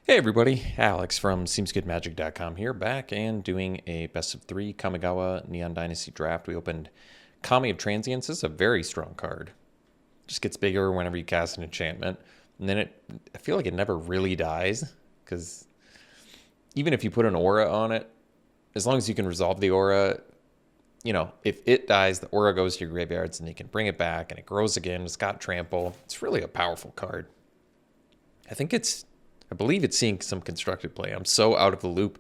Hey everybody, Alex from SeemsGoodMagic.com here, back and doing a best of 3 Kamigawa Neon Dynasty draft. We opened Kami of Transience. This is a very strong card. Just gets bigger whenever you cast an enchantment. And then I feel like it never really dies, because even if you put an aura on it, as long as you can resolve the aura, if it dies, the aura goes to your graveyards and you can bring it back and it grows again. It's got trample. It's really a powerful card. I believe it's seeing some constructed play. I'm so out of the loop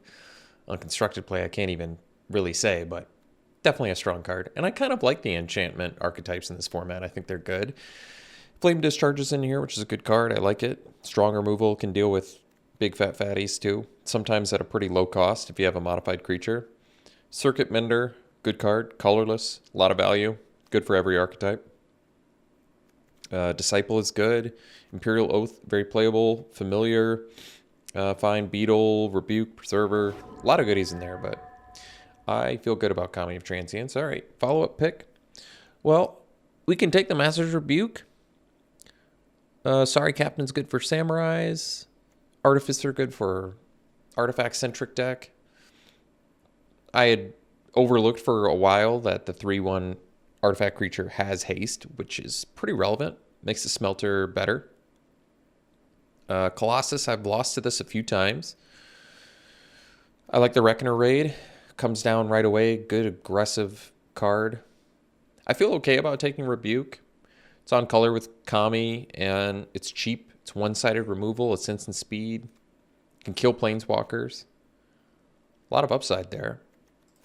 on constructed play, I can't even really say, but definitely a strong card. And I kind of like the enchantment archetypes in this format. I think they're good. Flame Discharge's in here, which is a good card. I like it. Strong removal, can deal with big fat fatties too. Sometimes at a pretty low cost if you have a modified creature. Circuit Mender, good card. Colorless, a lot of value. Good for every archetype. Disciple is good. Imperial Oath, very playable. Familiar, fine. Beetle, Rebuke, Preserver. A lot of goodies in there, but I feel good about Kami of Transience. All right, follow-up pick. Well, we can take the Master's Rebuke. Sorry Captain's good for Samurais. Artificer good for artifact-centric deck. I had overlooked for a while that the 3/1 artifact creature has haste, which is pretty relevant. Makes the smelter better. Colossus, I've lost to this a few times. I like the Reckoner Raid. Comes down right away. Good aggressive card. I feel okay about taking Rebuke. It's on color with Kami, and it's cheap. It's one-sided removal. It's instant speed. Can kill planeswalkers. A lot of upside there.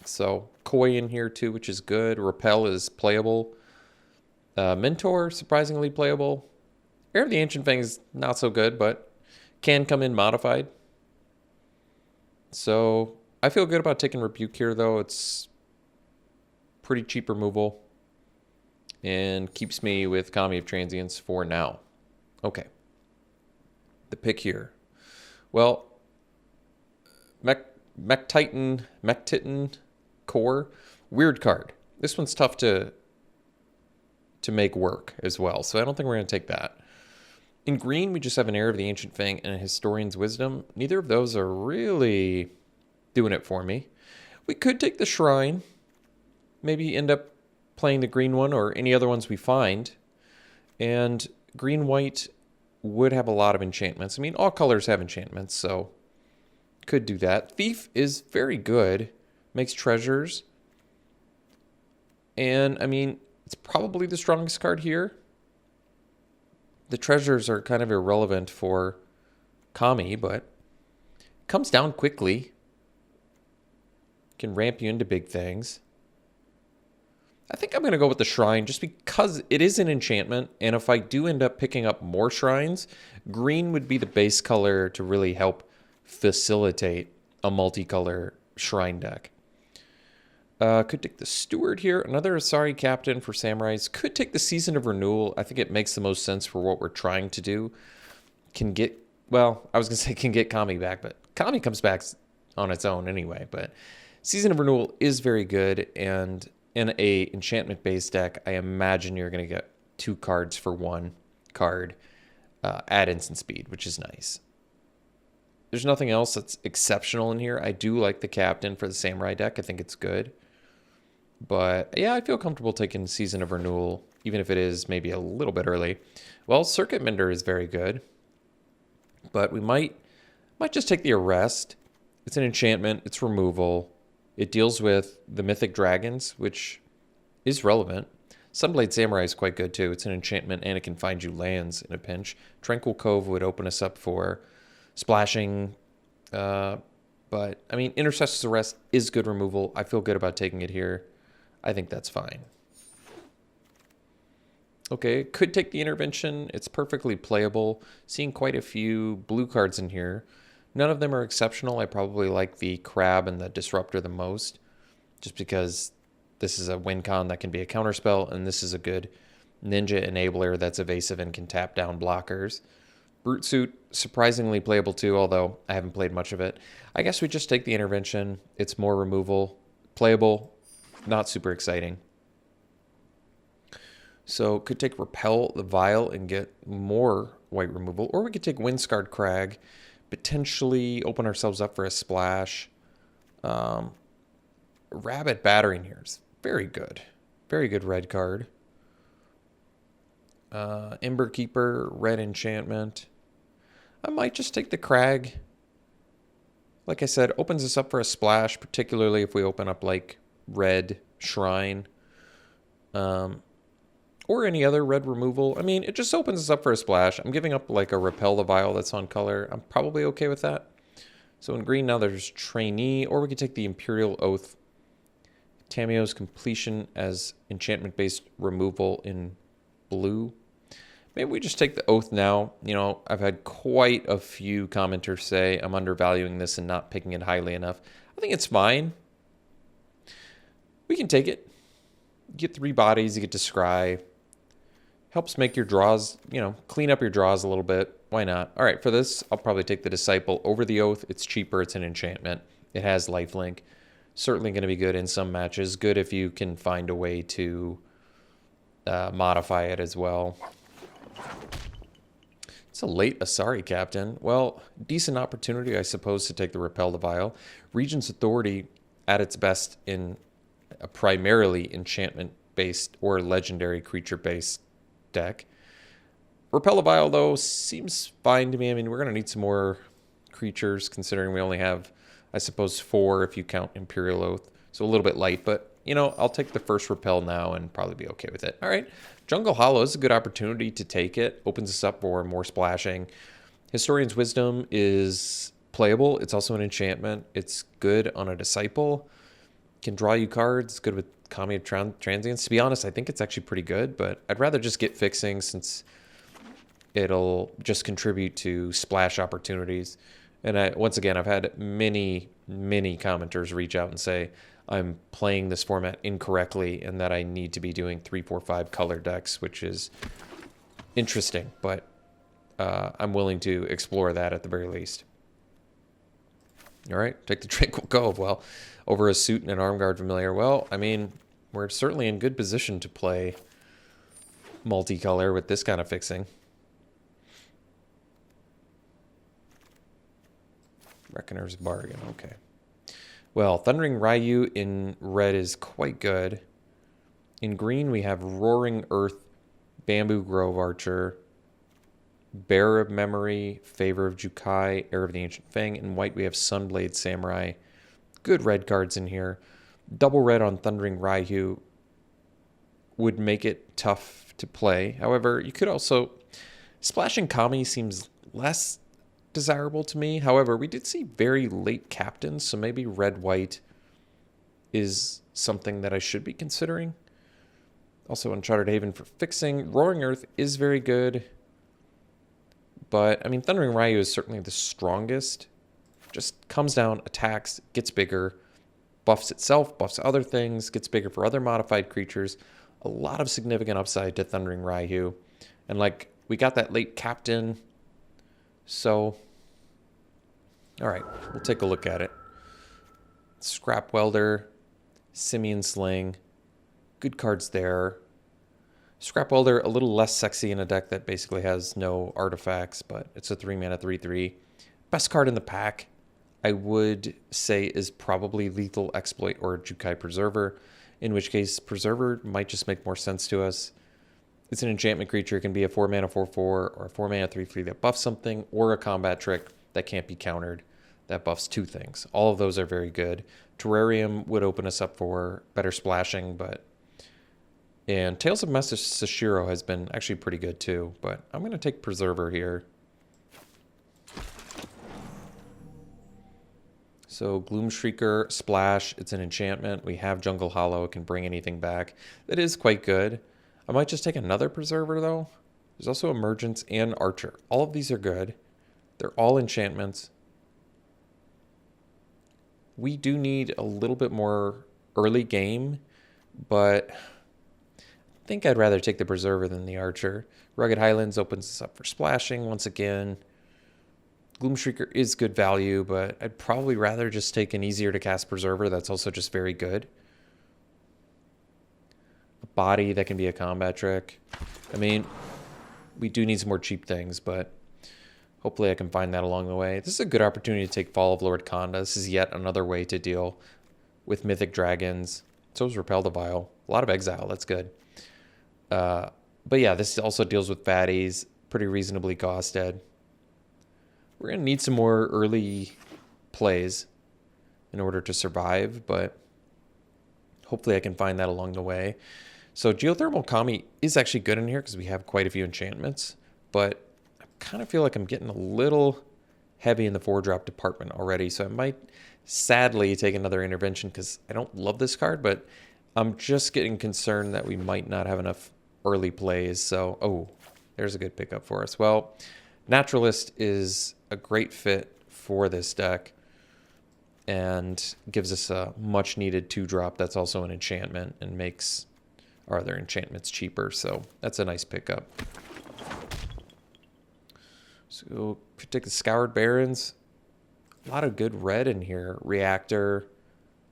So Koi in here too, which is good. Repel is playable. Mentor, surprisingly playable. Heir of the Ancient Fang is not so good, but can come in modified. So I feel good about taking Rebuke here, though. It's pretty cheap removal and keeps me with Kami of Transience for now. Okay. The pick here. Well, Mech-Titan Core. Weird card. This one's tough to make work as well, so I don't think we're going to take that. In green, we just have an Heir of the Ancient Fang and a Historian's Wisdom. Neither of those are really doing it for me. We could take the Shrine, maybe end up playing the green one or any other ones we find, and green-white would have a lot of enchantments. I mean, all colors have enchantments, so could do that. Thief is very good, makes treasures, and I mean, it's probably the strongest card here. The treasures are kind of irrelevant for Kami, but it comes down quickly. Can ramp you into big things. I think I'm going to go with the Shrine just because it is an enchantment, and if I do end up picking up more shrines, green would be the base color to really help facilitate a multicolor shrine deck. Could take the Steward here. Another Sorry Captain for Samurais. Could take the Season of Renewal. I think it makes the most sense for what we're trying to do. Can get Kami back, but Kami comes back on its own anyway. But Season of Renewal is very good, and in a enchantment-based deck, I imagine you're going to get 2 cards for 1 card at instant speed, which is nice. There's nothing else that's exceptional in here. I do like the Captain for the Samurai deck. I think it's good. But yeah, I feel comfortable taking Season of Renewal, even if it is maybe a little bit early. Well, Circuit Mender is very good. But we might just take the Arrest. It's an enchantment. It's removal. It deals with the Mythic Dragons, which is relevant. Sunblade Samurai is quite good too. It's an enchantment and it can find you lands in a pinch. Tranquil Cove would open us up for splashing. But, I mean, Intercessor's Arrest is good removal. I feel good about taking it here. I think that's fine. Okay, could take the Intervention. It's perfectly playable. Seeing quite a few blue cards in here. None of them are exceptional. I probably like the Crab and the Disruptor the most, just because this is a win con that can be a counterspell, and this is a good Ninja Enabler that's evasive and can tap down blockers. Brute Suit, surprisingly playable too, although I haven't played much of it. I guess we just take the Intervention. It's more removal. Playable, not super exciting. So could take Repel the Vile and get more white removal, or we could take Windscarred Crag, potentially open ourselves up for a splash. Rabbit Battering here is very good. Very good red card. Ember Keeper, red enchantment. I might just take the Crag. Like I said, opens us up for a splash, particularly if we open up like red Shrine. Or any other red removal. I mean, it just opens us up for a splash. I'm giving up like a Repel the Vial that's on color. I'm probably okay with that. So in green now there's Trainee, or we could take the Imperial Oath. Tamiyo's Completion as enchantment-based removal in blue. Maybe we just take the Oath now. You know, I've had quite a few commenters say I'm undervaluing this and not picking it highly enough. I think it's fine. We can take it. You get 3 bodies, you get to scry. Helps make your draws, you know, clean up your draws a little bit. Why not? All right, for this, I'll probably take the Disciple over the Oath. It's cheaper, it's an enchantment. It has lifelink. Certainly going to be good in some matches. Good if you can find a way to modify it as well. It's a late Asari Captain. Well, decent opportunity, I suppose, to take the Repel the Vial. Regent's Authority at its best in a primarily enchantment-based or legendary creature-based deck. Repel the Vial, though, seems fine to me. I mean, we're going to need some more creatures, considering we only have, I suppose, 4 if you count Imperial Oath. So a little bit light, but, you know, I'll take the first Repel now and probably be okay with it. All right. Jungle Hollow is a good opportunity to take it. Opens us up for more splashing. Historian's Wisdom is playable. It's also an enchantment. It's good on a Disciple. Can draw you cards. It's good with Kamigawa Transients. To be honest, I think it's actually pretty good, but I'd rather just get Fixing since it'll just contribute to splash opportunities. And once again, I've had many commenters reach out and say I'm playing this format incorrectly and that I need to be doing 3, 4, 5 color decks, which is interesting, but I'm willing to explore that at the very least. All right, take the Tranquil Cove. Well, over a Suit and an Armguard Familiar. Well, I mean, we're certainly in good position to play multicolor with this kind of fixing. Reckoner's Bargain, okay. Well, Thundering Ryu in red is quite good. In green, we have Roaring Earth, Bamboo Grove Archer, Bearer of Memory, Favor of Jukai, Heir of the Ancient Fang. In white, we have Sunblade Samurai. Good red cards in here. Double red on Thundering Ryu would make it tough to play. However, you could also... Splashing Kami seems less desirable to me. However, we did see very late captains, so maybe red-white is something that I should be considering. Also, Uncharted Haven for fixing. Roaring Earth is very good. But, I mean, Thundering Ryu is certainly the strongest. Just comes down, attacks, gets bigger, buffs itself, buffs other things, gets bigger for other modified creatures. A lot of significant upside to Thundering Ryu. And, like, we got that late captain. So, all right, we'll take a look at it. Scrap Welder, Simian Sling, good cards there. Scrap Welder, a little less sexy in a deck that basically has no artifacts, but it's a 3-mana 3/3. Best card in the pack, I would say, is probably Lethal Exploit or Jukai Preserver, in which case Preserver might just make more sense to us. It's an enchantment creature. It can be a 4-mana 4/4 or a 4-mana 3/3 that buffs something, or a combat trick that can't be countered that buffs 2 things. All of those are very good. Terrarium would open us up for better splashing, and Tales of Master Sashiro has been actually pretty good too, but I'm going to take Preserver here. So Gloomshrieker, Splash, it's an enchantment. We have Jungle Hollow, it can bring anything back. That is quite good. I might just take another Preserver, though. There's also Emergence and Archer. All of these are good. They're all enchantments. We do need a little bit more early game, but I think I'd rather take the Preserver than the Archer. Rugged Highlands opens us up for splashing once again. Gloomshrieker is good value, but I'd probably rather just take an easier to cast Preserver that's also just very good. Body that can be a combat trick. I mean, we do need some more cheap things, but Hopefully I can find that along the way. This is a good opportunity to take Fall of Lord Kanda. This is yet another way to deal with Mythic Dragons. So is Repel the Vile. A lot of exile, that's good. But yeah, this also deals with fatties, pretty reasonably costed. We're going to need some more early plays in order to survive, but hopefully I can find that along the way. So Geothermal Kami is actually good in here because we have quite a few enchantments, but I kind of feel like I'm getting a little heavy in the 4-drop department already, so I might sadly take another intervention because I don't love this card, but I'm just getting concerned that we might not have enough early plays. So, oh, there's a good pickup for us. Well, Naturalist is a great fit for this deck and gives us a much needed 2-drop that's also an enchantment and makes our other enchantments cheaper. So that's a nice pickup. So could take the Scoured Barrens. A lot of good red in here. Reactor,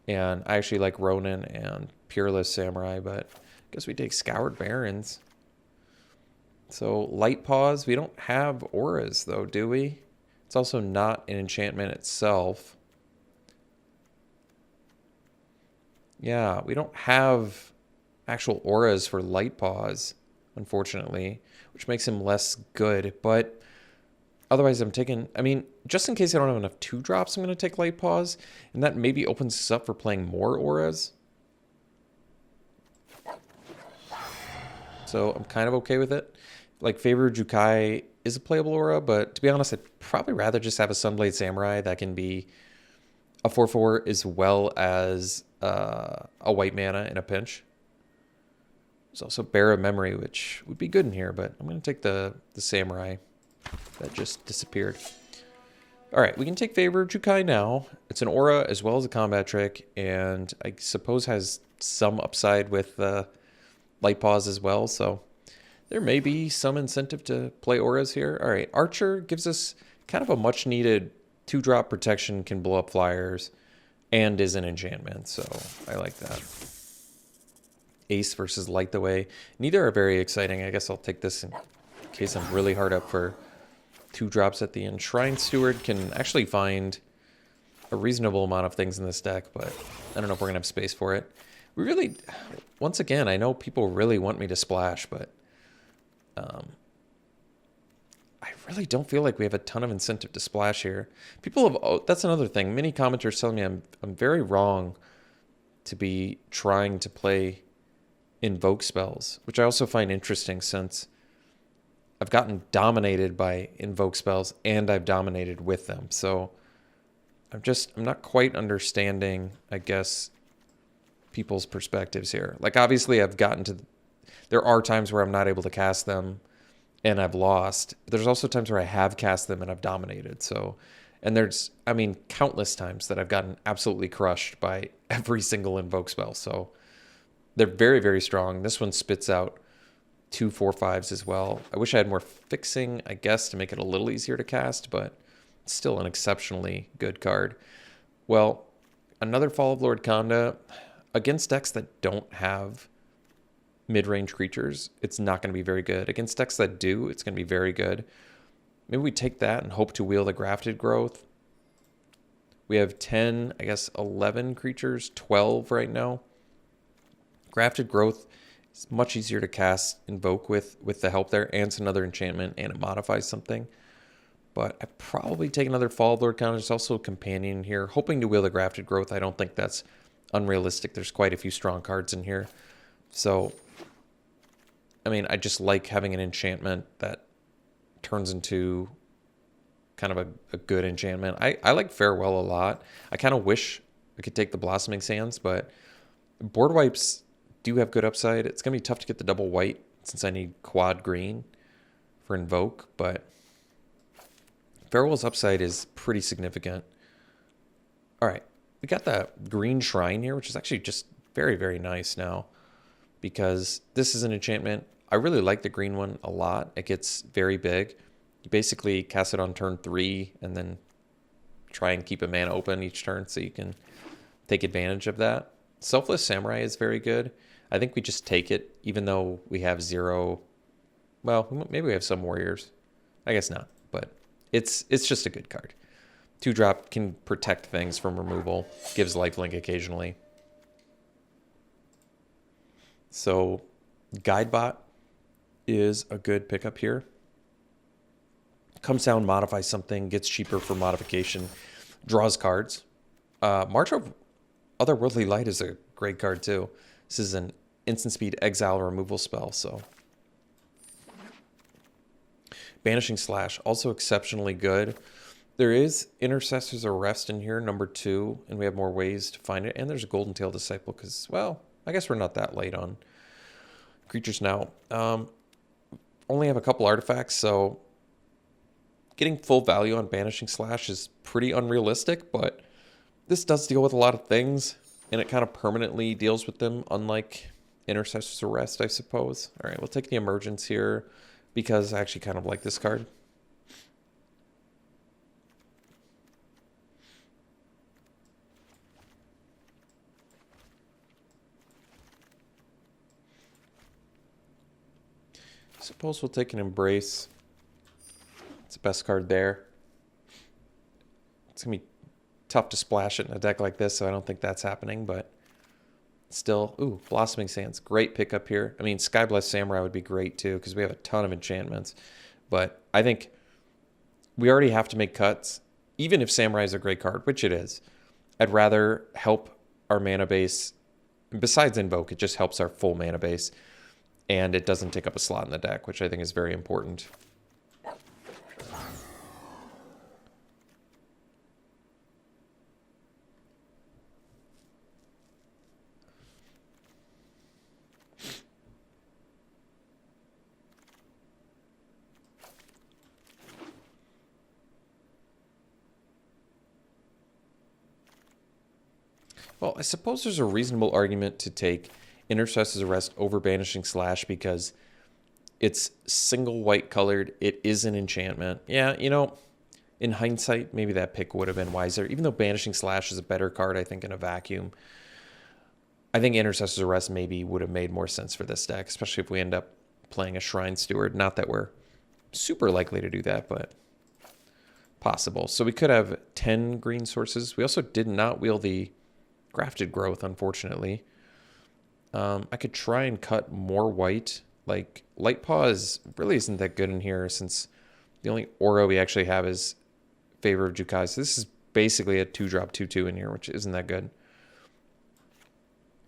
and I actually like Ronin and Peerless Samurai, but I guess we take Scoured Barrens. So Light Paws, we don't have auras though, do we? It's also not an enchantment itself. Yeah, we don't have actual auras for Light Paws, unfortunately, which makes him less good, but otherwise I'm taking, I mean, just in case I don't have enough 2-drops, I'm going to take Light Paws, and that maybe opens us up for playing more auras. So I'm kind of okay with it. Like, Favor Jukai is a playable aura, but to be honest, I'd probably rather just have a Sunblade Samurai that can be a 4/4 as well as a white mana in a pinch. There's also Bear of Memory, which would be good in here, but I'm going to take the Samurai that just disappeared. All right, we can take Favor Jukai now. It's an aura as well as a combat trick, and I suppose has some upside with Light Paws as well, so there may be some incentive to play auras here. All right, Archer gives us kind of a much needed 2-drop protection, can blow up flyers, and is an enchantment, so I like that. Ace versus Light the Way. Neither are very exciting. I guess I'll take this in case I'm really hard up for 2-drops at the end. Shrine Steward can actually find a reasonable amount of things in this deck, but I don't know if we're going to have space for it. We really, once again, I know people really want me to splash, but I really don't feel like we have a ton of incentive to splash here. People have, oh, that's another thing. Many commenters telling me I'm very wrong to be trying to play invoke spells, which I also find interesting since I've gotten dominated by invoke spells and I've dominated with them. So I'm not quite understanding, I guess, people's perspectives here. Like, obviously I've gotten to, there are times where I'm not able to cast them and I've lost. But there's also times where I have cast them and I've dominated. So, and there's, I mean, countless times that I've gotten absolutely crushed by every single invoke spell. So they're very, very strong. This one spits out 2 4/5s as well. I wish I had more fixing, I guess, to make it a little easier to cast, but it's still an exceptionally good card. Well, another Fall of Lord Kanda. Against decks that don't have mid-range creatures, it's not going to be very good. Against decks that do, it's going to be very good. Maybe we take that and hope to wheel the Grafted Growth. We have 10, I guess 11 creatures, 12 right now. Grafted Growth is much easier to cast Invoke with the help there, and it's another enchantment, and it modifies something. But I probably take another Fall of Lord Kanda. There's also a Companion here, hoping to wheel the Grafted Growth. I don't think that's unrealistic. There's quite a few strong cards in here. So, I mean, I just like having an enchantment that turns into kind of a good enchantment. I like Farewell a lot. I kind of wish I could take the Blossoming Sands, but board wipes do have good upside. It's going to be tough to get the double white since I need quad green for Invoke, but Farewell's upside is pretty significant. All right. We got that green shrine here, which is actually just very, very nice now because this is an enchantment. I really like the green one a lot. It gets very big. You basically cast it on turn 3 and then try and keep a mana open each turn so you can take advantage of that. Selfless Samurai is very good. I think we just take it even though we have 0. Well, maybe we have some warriors. I guess not, but It's just a good card. 2-drop can protect things from removal, gives lifelink occasionally. So Guidebot is a good pickup here. Comes down, modifies something, gets cheaper for modification, draws cards. March of Otherworldly Light is a great card too. This is an instant speed exile removal spell, so. Banishing Slash, also exceptionally good. There is Intercessor's Arrest in here, number 2, and we have more ways to find it. And there's a Golden Tail Disciple because, well, I guess we're not that late on creatures now. Only have a couple artifacts, so getting full value on Banishing Slash is pretty unrealistic, but this does deal with a lot of things, and it kind of permanently deals with them, unlike Intercessor's Arrest, I suppose. All right, we'll take the Emergence here because I actually kind of like this card. Suppose we'll take an Embrace. It's the best card there. It's going to be tough to splash it in a deck like this, so I don't think that's happening, but still. Ooh, Blossoming Sands. Great pickup here. I mean, Skyblessed Samurai would be great too, because we have a ton of enchantments. But I think we already have to make cuts. Even if Samurai is a great card, which it is, I'd rather help our mana base. Besides Invoke, it just helps our full mana base. And it doesn't take up a slot in the deck, which I think is very important. Well, I suppose there's a reasonable argument to take Intercessor's Arrest over Banishing Slash because it's single white colored. It is an enchantment. Yeah, you know, in hindsight, maybe that pick would have been wiser. Even though Banishing Slash is a better card, I think, in a vacuum. I think Intercessor's Arrest maybe would have made more sense for this deck, especially if we end up playing a Shrine Steward. Not that we're super likely to do that, but possible. So we could have 10 green sources. We also did not wheel the Grafted Growth, unfortunately. I could try and cut more white. Like, Lightpaw really isn't that good in here since the only aura we actually have is Favor of Jukai. So this is basically a 2-drop 2/2 in here, which isn't that good.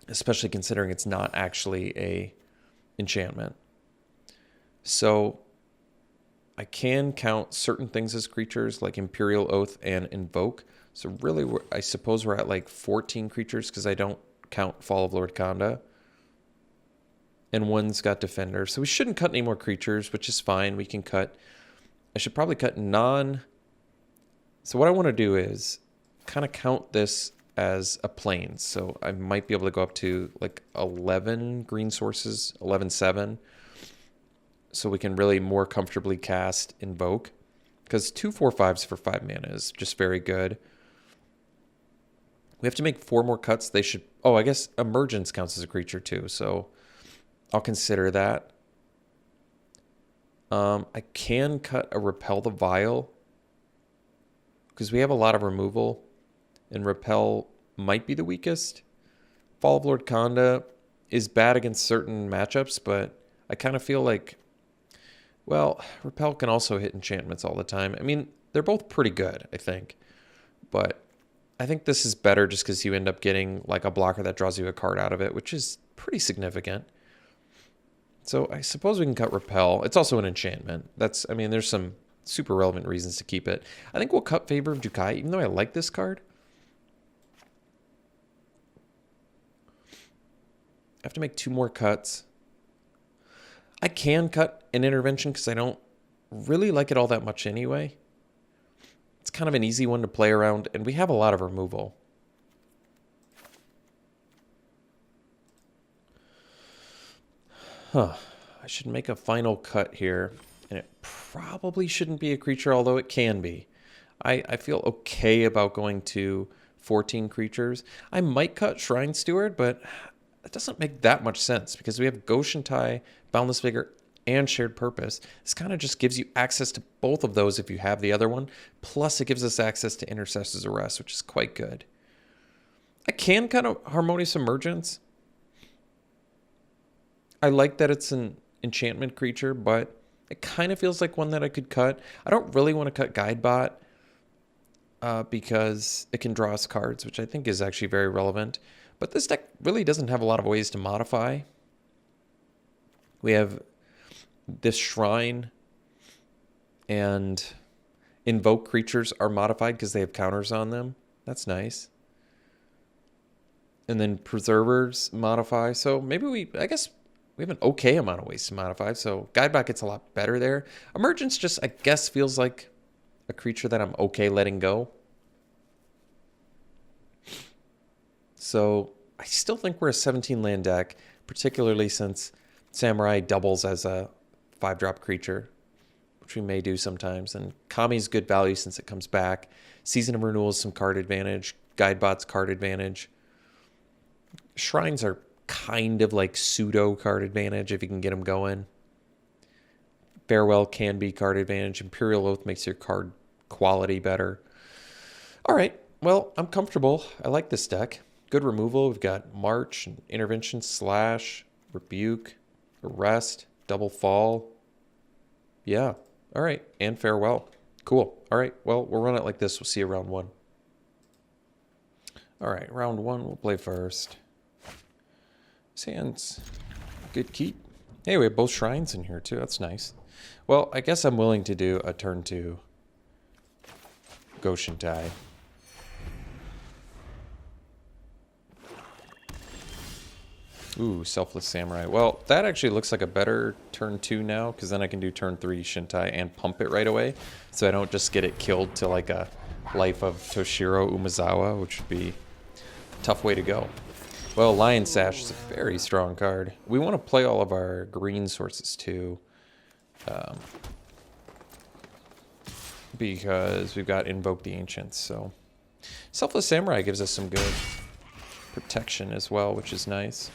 Especially considering it's not actually a enchantment. So I can count certain things as creatures like Imperial Oath and Invoke. So really, I suppose we're at like 14 creatures because I don't count Fall of Lord Khanda. And one's got Defender. So we shouldn't cut any more creatures, which is fine. We can cut... I should probably cut non... So what I want to do is kind of count this as a plane. So I might be able to go up to like 11 green sources, 11/7. So we can really more comfortably cast Invoke. Because 2/4/5s for 5 mana is just very good. We have to make 4 more cuts. They should... Oh, I guess Emergence counts as a creature too. So I'll consider that. I can cut a Repel the Vial. Because we have a lot of removal. And Repel might be the weakest. Fall of Lord Khanda is bad against certain matchups. But I kind of feel like... Well, Repel can also hit enchantments all the time. I mean, they're both pretty good, I think. But I think this is better just because you end up getting like a blocker that draws you a card out of it, which is pretty significant. So I suppose we can cut Repel. It's also an enchantment. I mean, there's some super relevant reasons to keep it. I think we'll cut Favor of Jukai, even though I like this card. I have to make 2 more cuts. I can cut an Intervention because I don't really like it all that much anyway. It's kind of an easy one to play around, and we have a lot of removal. I should make a final cut here, and it probably shouldn't be a creature, although it can be. I feel okay about going to 14 creatures. I might cut Shrine Steward, but it doesn't make that much sense because we have Goshentai, Boundless Vigor, and Shared Purpose. This kind of just gives you access to both of those if you have the other one. Plus, it gives us access to Intercessor's Arrest, which is quite good. I can kind of Harmonious Emergence. I like that it's an enchantment creature, but it kind of feels like one that I could cut. I don't really want to cut Guidebot because it can draw us cards, which I think is actually very relevant. But this deck really doesn't have a lot of ways to modify. We have this Shrine and Invoke creatures are modified because they have counters on them. That's nice. And then Preservers modify. So maybe I guess we have an okay amount of ways to modify. So Guidebot gets a lot better there. Emergence just, I guess, feels like a creature that I'm okay letting go. So I still think we're a 17 land deck, particularly since Samurai doubles as a 5-drop creature, which we may do sometimes. And Kami's good value since it comes back. Season of Renewal is some card advantage. Guidebot's card advantage. Shrines are kind of like pseudo card advantage if you can get them going. Farewell can be card advantage. Imperial Oath makes your card quality better. All right. Well, I'm comfortable. I like this deck. Good removal. We've got March, Intervention, Slash, Rebuke, Arrest, Double Fall. Yeah. All right. And Farewell. Cool. All right. Well, we'll run it like this. We'll see you round 1. All right. Round 1, we'll play first. Sands. Good keep. Hey, we have both Shrines in here too. That's nice. Well, I guess I'm willing to do a turn 2 Goshen Tai. Ooh, Selfless Samurai. Well, that actually looks like a better turn 2 now, because then I can do turn 3 Shintai and pump it right away, so I don't just get it killed to like a Life of Toshiro Umezawa, which would be a tough way to go. Well, Lion Sash is a very strong card. We want to play all of our green sources too, because we've got Invoke the Ancients. So Selfless Samurai gives us some good protection as well, which is nice.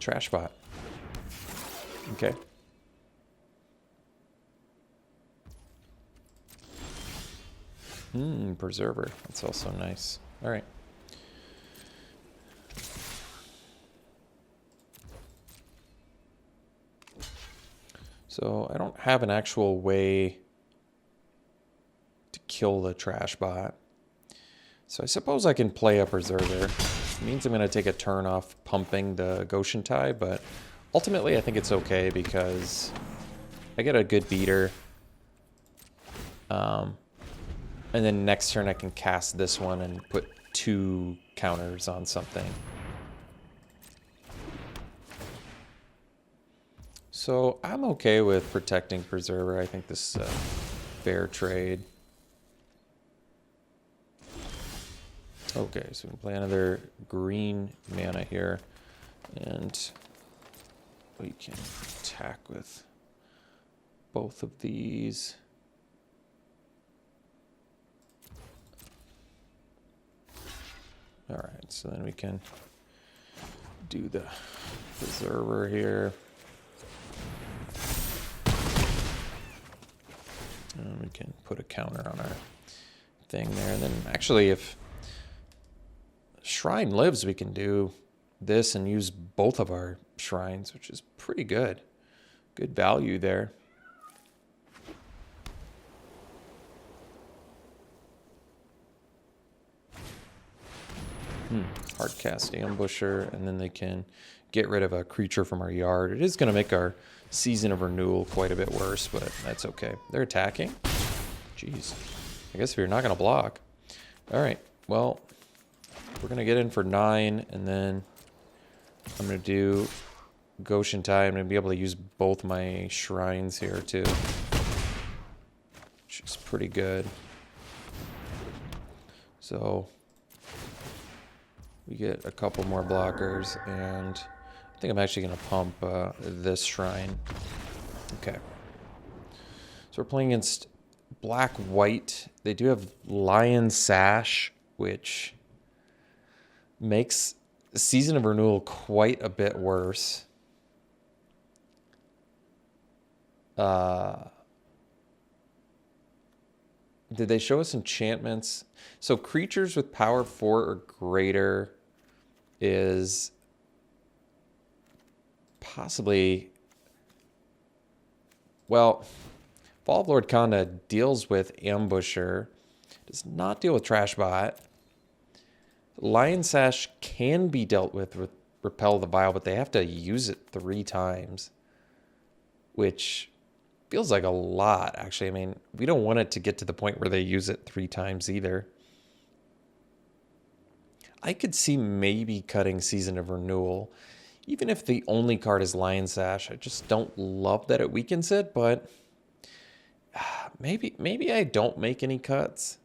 Trash bot. Okay. Preserver. That's also nice. All right. So I don't have an actual way to kill the trash bot. So I suppose I can play a Preserver. It means I'm going to take a turn off pumping the Goshen Tai, but ultimately I think it's okay because I get a good beater. And then next turn I can cast this one and put 2 counters on something. So I'm okay with protecting Preserver. I think this is a fair trade. Okay, so we can play another green mana here. And we can attack with both of these. All right, so then we can do the Preserver here. And we can put a counter on our thing there. And then actually if Shrine lives, we can do this and use both of our Shrines, which is pretty good. Good value there. Hardcast Ambusher, and then they can get rid of a creature from our yard. It is going to make our Season of Renewal quite a bit worse, but that's okay. They're attacking? Jeez. I guess we're not going to block. All right. Well, we're going to get in for 9, and then I'm going to do Goshen Tai. I'm going to be able to use both my Shrines here, too, which is pretty good. So we get a couple more blockers, and I think I'm actually going to pump this Shrine. Okay. So we're playing against black-white. They do have Lion Sash, which makes Season of Renewal quite a bit worse. Did they show us enchantments? So creatures with power 4 or greater is possibly... Well, Fall of Lord Khanda deals with Ambusher. Does not deal with Trashbot. Lion Sash can be dealt with Repel the Vile, but they have to use it 3 times. Which feels like a lot, actually. I mean, we don't want it to get to the point where they use it 3 times either. I could see maybe cutting Season of Renewal. Even if the only card is Lion Sash, I just don't love that it weakens it, but maybe I don't make any cuts.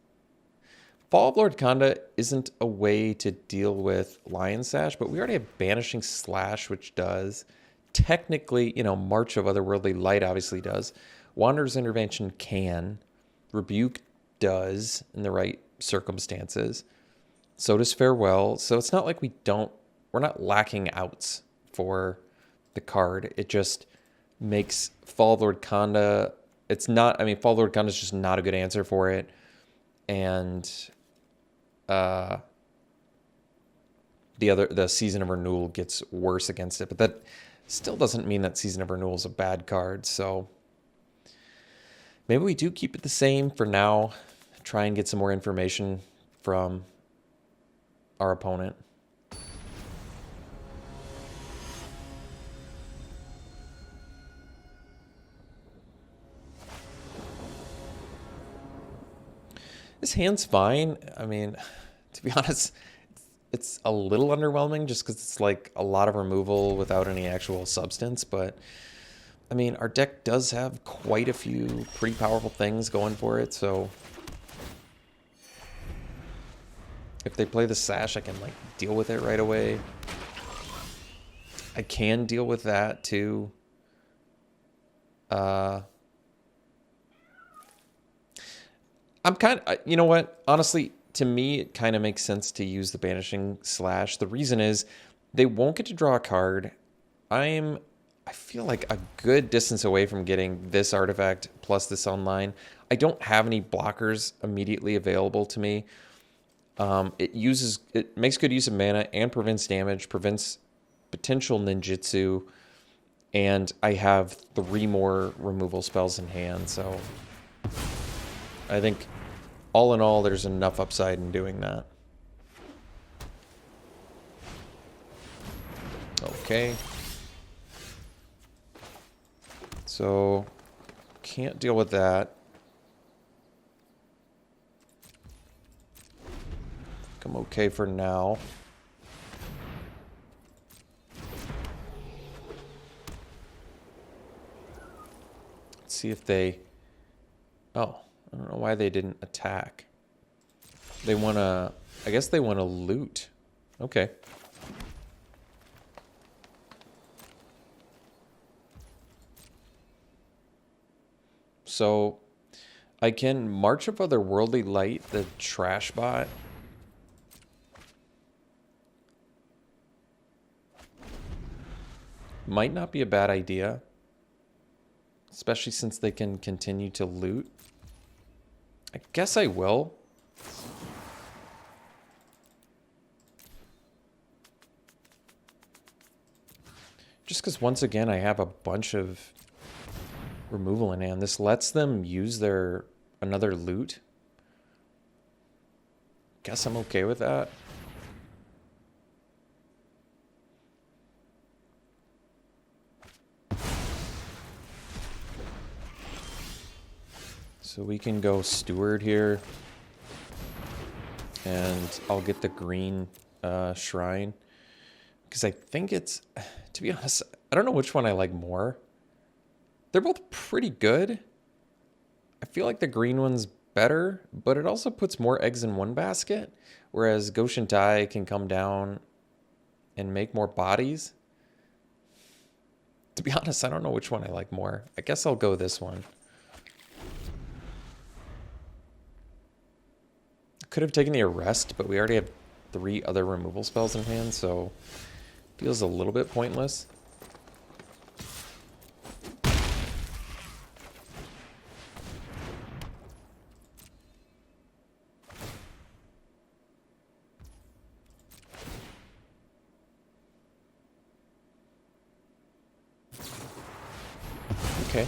Fall of Lord Khanda isn't a way to deal with Lion Sash, but we already have Banishing Slash, which does. Technically, you know, March of Otherworldly Light obviously does. Wanderer's Intervention can. Rebuke does in the right circumstances. So does Farewell. So it's not like we're not lacking outs for the card. It just makes Fall of Lord Khanda, Fall of Lord Khanda is just not a good answer for it. And the Season of Renewal gets worse against it. But that still doesn't mean that Season of Renewal is a bad card. So maybe we do keep it the same for now. Try and get some more information from our opponent. This hand's fine. I mean, to be honest, it's a little underwhelming just because it's like a lot of removal without any actual substance. But, I mean, our deck does have quite a few pretty powerful things going for it. So, if they play the Sash, I can, like, deal with it right away. I can deal with that, too. I'm kind of, you know what? Honestly, to me, it kind of makes sense to use the Banishing Slash. The reason is they won't get to draw a card. I feel like a good distance away from getting this artifact plus this online. I don't have any blockers immediately available to me. It makes good use of mana and prevents damage, prevents potential ninjutsu, and I have 3 more removal spells in hand, so I think all in all, there's enough upside in doing that. Okay. So, can't deal with that. I'm okay for now. Let's see if they... Oh, I don't know why they didn't attack. They want to... I guess they want to loot. Okay. So, I can March of Otherworldly Light, the trash bot. Might not be a bad idea. Especially since they can continue to loot. I guess I will. Just because once again I have a bunch of removal in hand. This lets them use their another loot. Guess I'm okay with that. So we can go Steward here. And I'll get the green shrine. Because I think it's, to be honest, I don't know which one I like more. They're both pretty good. I feel like the green one's better, but it also puts more eggs in one basket. Whereas Goshen Tai can come down and make more bodies. To be honest, I don't know which one I like more. I guess I'll go this one. could have taken the arrest, but we already have 3 other removal spells in hand, so feels a little bit pointless. Okay.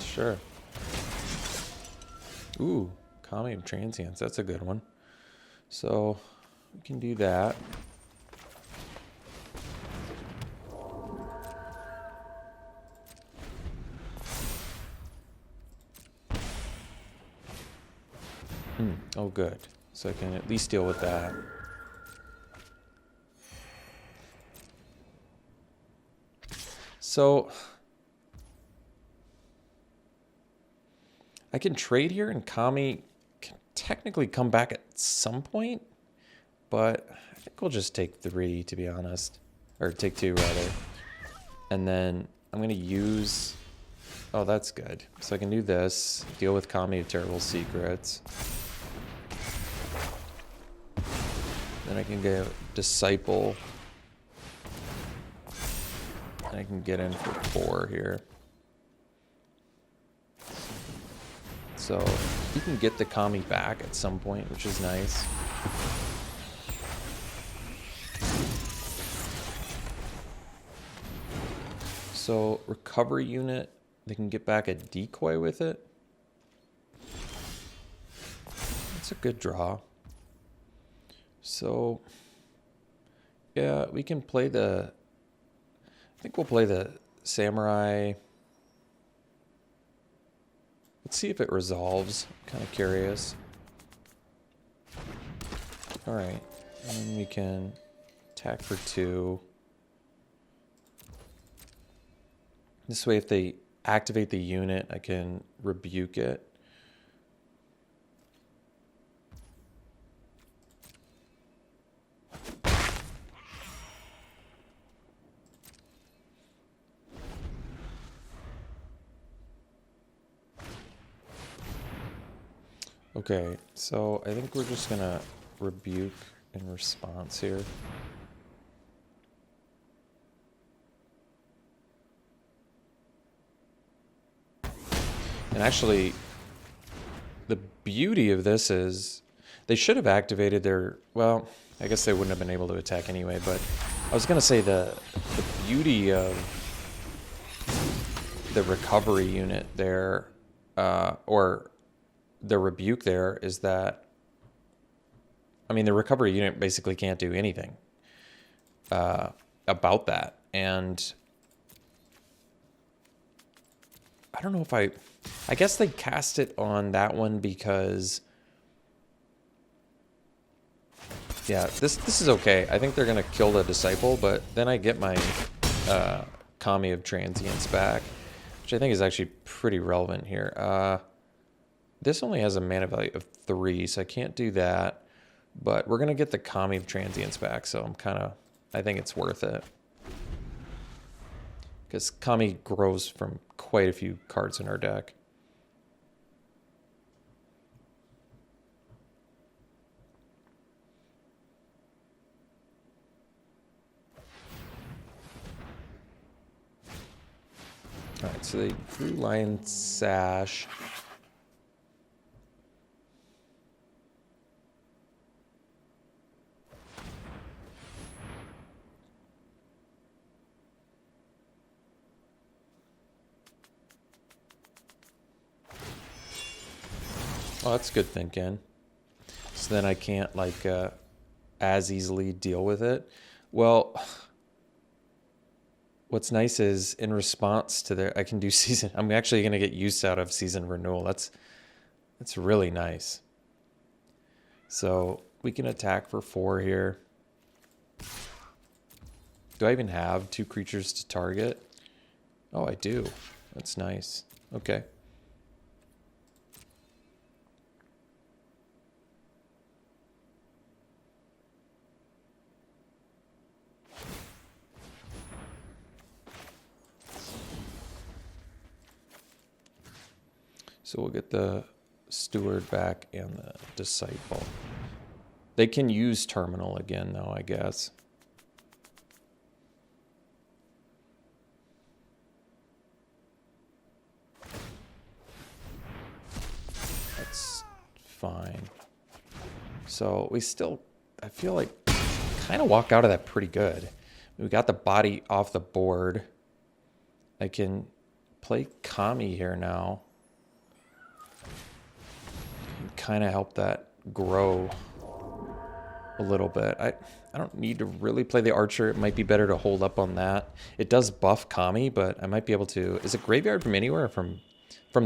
Sure. Ooh, Calming Transients. That's a good one. So we can do that. Oh, good. So I can at least deal with that. So I can trade here, and Kami can technically come back at some point, but I think we'll just take 3, to be honest. Or take 2, rather. And then I'm going to use... Oh, that's good. So I can do this, deal with Kami of Terrible Secrets. Then I can get Disciple. And I can get in for 4 here. So you can get the Kami back at some point, which is nice. So recovery unit, they can get back a decoy with it. That's a good draw. So yeah, we can play the... I think we'll play the Samurai. Let's see if it resolves. I'm kind of curious. Alright. And then we can attack for 2. This way, if they activate the unit, I can rebuke it. Okay, so I think we're just gonna rebuke in response here. And actually, the beauty of this is they should have activated their... Well, I guess they wouldn't have been able to attack anyway, but I was gonna say the beauty of the recovery unit there, or the rebuke there, is that, I mean, the recovery unit basically can't do anything about that. And I don't know if I guess they cast it on that one because, yeah, this is okay. I think they're gonna kill the Disciple, but then I get my Kami of Transients back, which I think is actually pretty relevant here. This only has a mana value of 3, so I can't do that. But we're going to get the Kami of Transients back, so I think it's worth it. Because Kami grows from quite a few cards in our deck. Alright, so they drew Lion Sash. Oh, that's good thinking. So then I can't, like, as easily deal with it. Well, what's nice is in response to their... I can do season... I'm actually going to get use out of season renewal. That's really nice. So we can attack for 4 here. Do I even have 2 creatures to target? Oh, I do. That's nice. Okay. So we'll get the Steward back and the Disciple. They can use Terminal again, though, I guess. That's fine. So we still, I feel like, kind of walk out of that pretty good. We got the body off the board. I can play Kami here now. Kind of help that grow a little bit. I don't need to really play the Archer. It might be better to hold up on that. It does buff Kami, but I might be able to... Is it graveyard from anywhere or from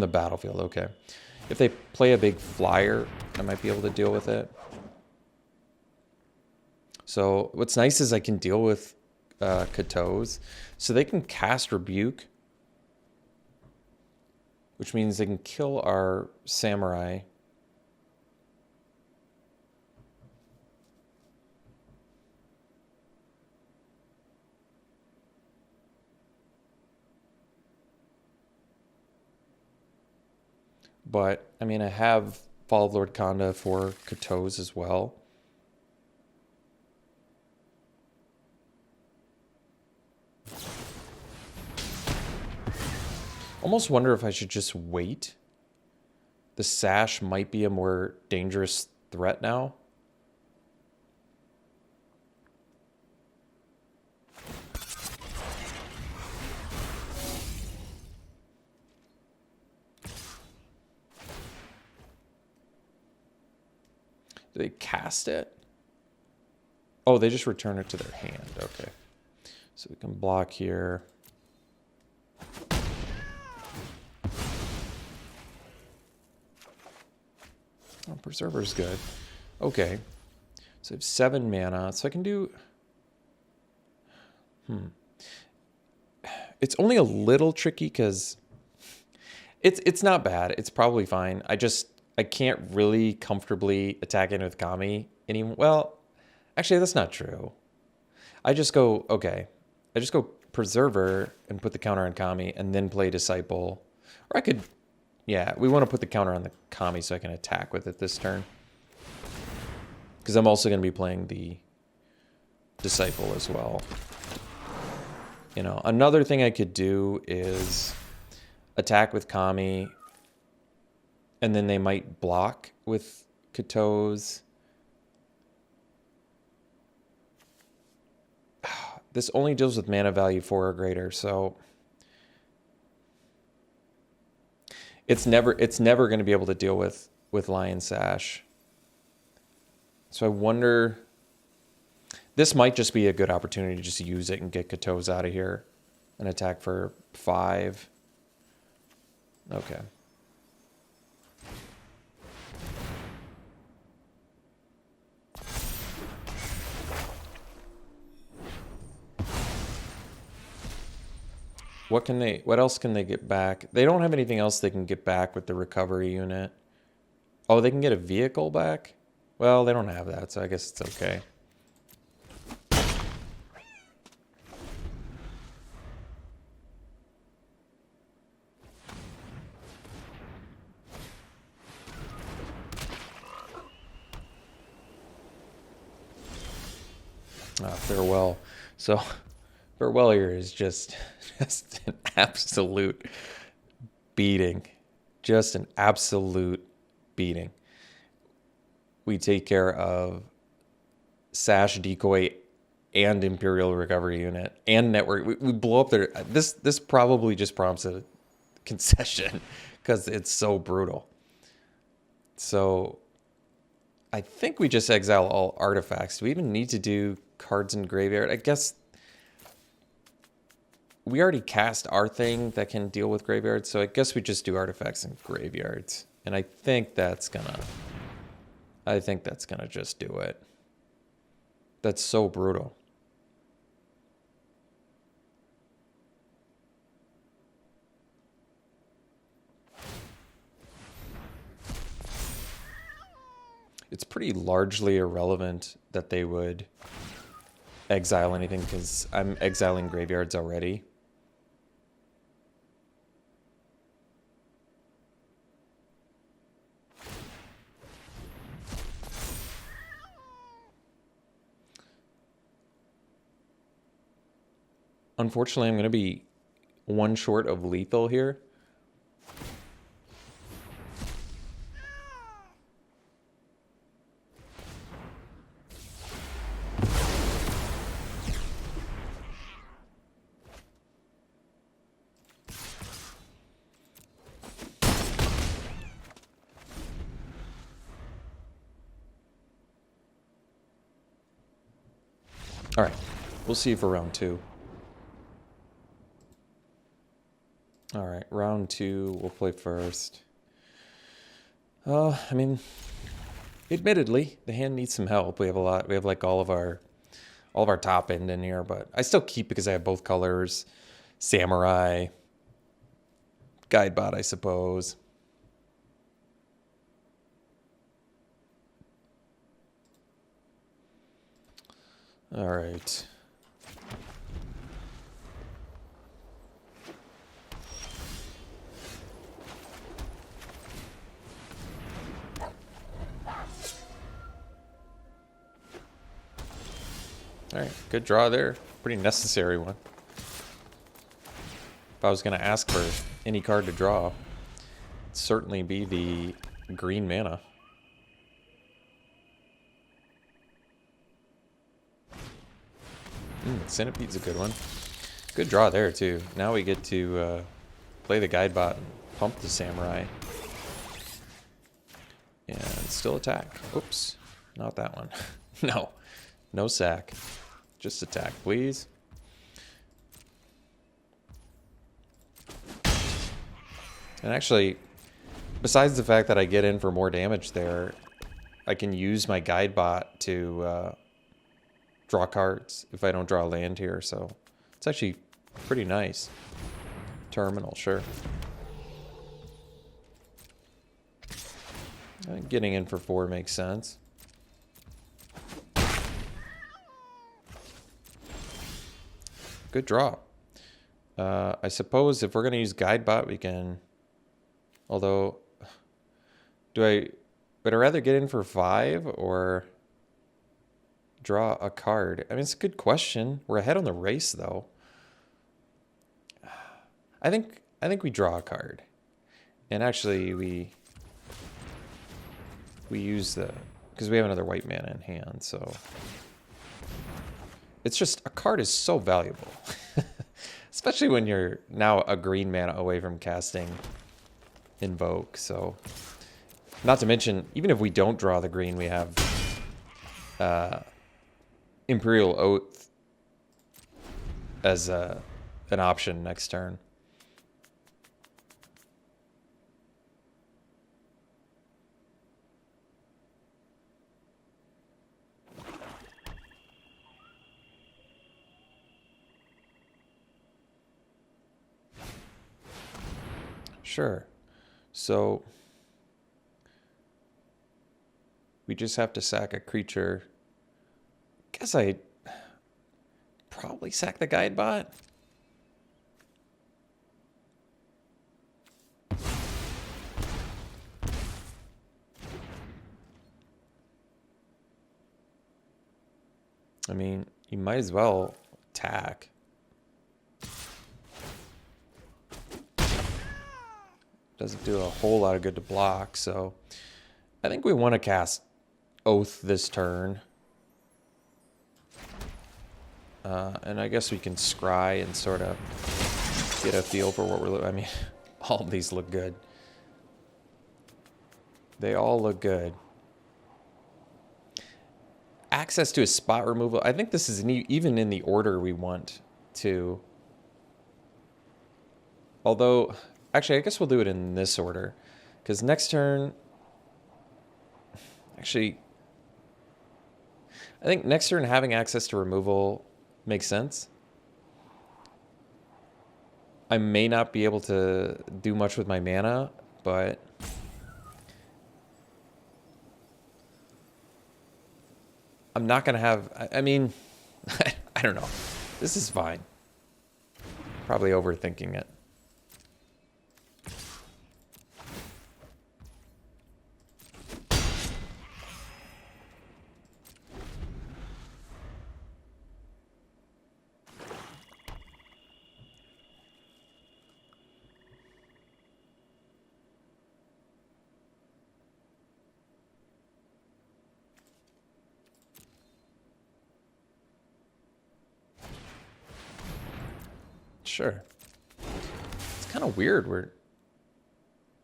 the battlefield? Okay. If they play a big flyer, I might be able to deal with it. So what's nice is I can deal with Katos. So they can cast Rebuke, which means they can kill our Samurai. But, I mean, I have Fall of Lord Kanda for Katos as well. Almost wonder if I should just wait. The Sash might be a more dangerous threat now. Do they cast it? Oh, they just return it to their hand. Okay. So we can block here. Oh, Preserver's good. Okay. So I have 7 mana. So I can do... It's only a little tricky because it's not bad. It's probably fine. I can't really comfortably attack in with Kami anymore. Well, actually, that's not true. I just go, okay. I just go Preserver and put the counter on Kami and then play Disciple. Or I could, yeah, we want to put the counter on the Kami so I can attack with it this turn. Because I'm also going to be playing the Disciple as well. You know, another thing I could do is attack with Kami, and then they might block with Katos. This only deals with mana value 4 or greater, so it's never going to be able to deal with Lion Sash. So I wonder, this might just be a good opportunity to just use it and get Katos out of here and attack for 5. Okay. What else can they get back? They don't have anything else they can get back with the recovery unit. Oh, they can get a vehicle back? Well, they don't have that, so I guess it's okay. Farewell. So Farewell here is just an absolute beating. Just an absolute beating. We take care of Sash, Decoy, and Imperial Recovery Unit, and Network. We blow up their... This probably just prompts a concession, because it's so brutal. So I think we just exile all artifacts. Do we even need to do cards in graveyard? I guess we already cast our thing that can deal with graveyards, so I guess we just do artifacts in graveyards. And I think that's gonna just do it. That's so brutal. It's pretty largely irrelevant that they would exile anything because I'm exiling graveyards already. Unfortunately, I'm going to be one short of lethal here. All right, we'll see for round 2. All right, round 2, we'll play first. I mean, admittedly, the hand needs some help. We have a lot. We have like all of our top end in here, but I still keep because I have both colors. Samurai, Guidebot, I suppose. All right. All right, good draw there. Pretty necessary one. If I was going to ask for any card to draw, it'd certainly be the green mana. Centipede's a good one. Good draw there, too. Now we get to play the Guidebot and pump the Samurai. And still attack. Oops, not that one. No, no sack. Just attack, please. And actually, besides the fact that I get in for more damage there, I can use my Guidebot to draw cards if I don't draw a land here, so it's actually pretty nice. Terminal, sure. I think getting in for 4 makes sense. Good draw. I suppose if we're going to use Guidebot, we can... Although, would I rather get in for 5 or draw a card? I mean, it's a good question. We're ahead on the race, though. I think we draw a card, and actually we use because we have another white mana in hand. So it's just a card is so valuable, especially when you're now a green mana away from casting Invoke. So, not to mention, even if we don't draw the green, we have Imperial Oath as an option next turn. Sure. So we just have to sack a creature. Guess I probably sack the Guidebot. I mean, you might as well attack. Doesn't do a whole lot of good to block, so I think we want to cast Oath this turn. And I guess we can scry and sort of get a feel for what we're looking. I mean, all of these look good. They all look good. Access to a spot removal. I think this is even in the order we want to. Although, actually, I guess we'll do it in this order. Because next turn... Actually, I think next turn having access to removal makes sense. I may not be able to do much with my mana, but... I'm not going to have... I mean, I don't know. This is fine. Probably overthinking it. Sure. It's kind of weird.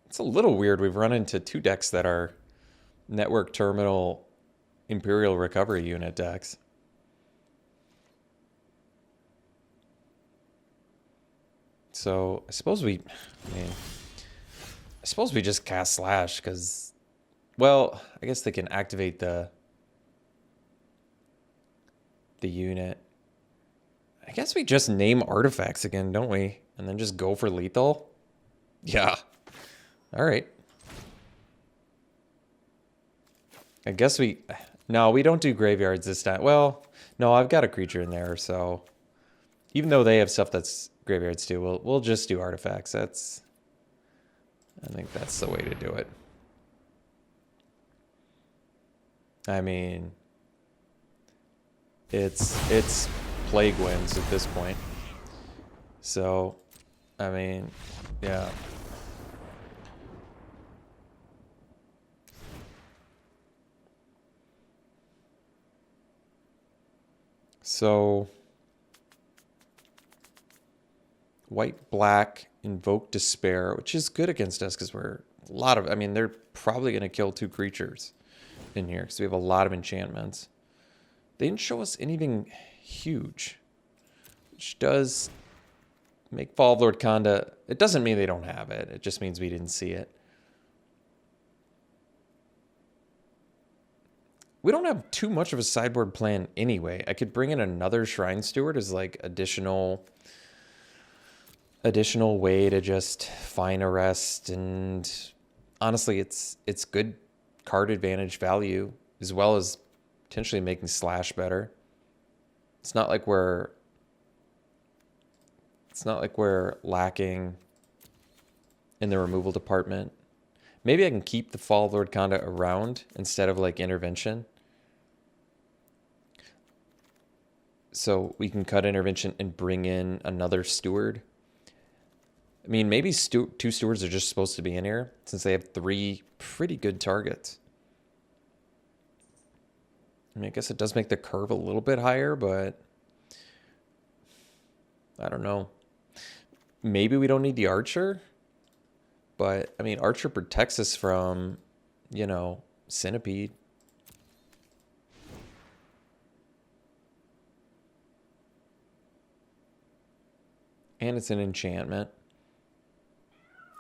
It's a little weird. We've run into two decks that are Network Terminal Imperial Recovery Unit decks. So I suppose we just cast Slash because, well, I guess they can activate the unit. I guess we just name artifacts again, don't we? And then just go for lethal? Yeah. All right. I guess no, we don't do graveyards this time. Well, no, I've got a creature in there, so even though they have stuff that's graveyards too, we'll just do artifacts. I think that's the way to do it. I mean, it's Plague Winds at this point. So, I mean, yeah. So, white, black, Invoke Despair, which is good against us because we're I mean, they're probably going to kill 2 creatures in here because we have a lot of enchantments. They didn't show us anything huge, which does make Fall of Lord Khanda. It doesn't mean they don't have it. It just means we didn't see it. We don't have too much of a sideboard plan anyway. I could bring in another Shrine Steward as like additional way to just find a rest, and honestly it's good card advantage value as well as potentially making Slash better. It's not like we're lacking in the removal department. Maybe I can keep the Fall of Lord Khanda around instead of like Intervention. So we can cut Intervention and bring in another Steward. I mean, maybe 2 stewards are just supposed to be in here since they have 3 pretty good targets. I mean, I guess it does make the curve a little bit higher, but I don't know. Maybe we don't need the Archer, but I mean, Archer protects us from, you know, Centipede. And it's an enchantment.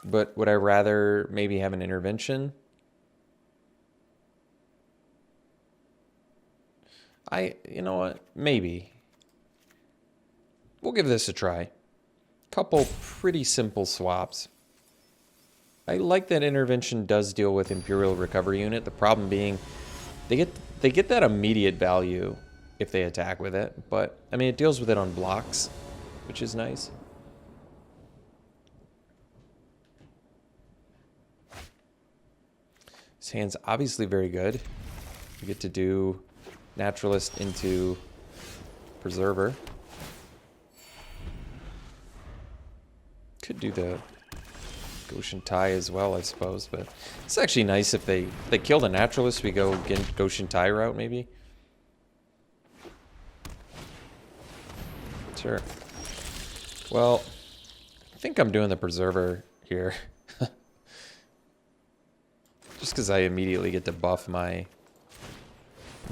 But would I rather maybe have an Intervention? You know what? Maybe. We'll give this a try. Couple pretty simple swaps. I like that Intervention does deal with Imperial Recovery Unit. The problem being they get that immediate value if they attack with it, but I mean it deals with it on blocks, which is nice. This hand's obviously very good. We get to do Naturalist into Preserver. Could do the Goshen Tie as well, I suppose, but it's actually nice if they kill the Naturalist, we go Goshen Tie route maybe. Sure. Well, I think I'm doing the Preserver here. Just because I immediately get to buff my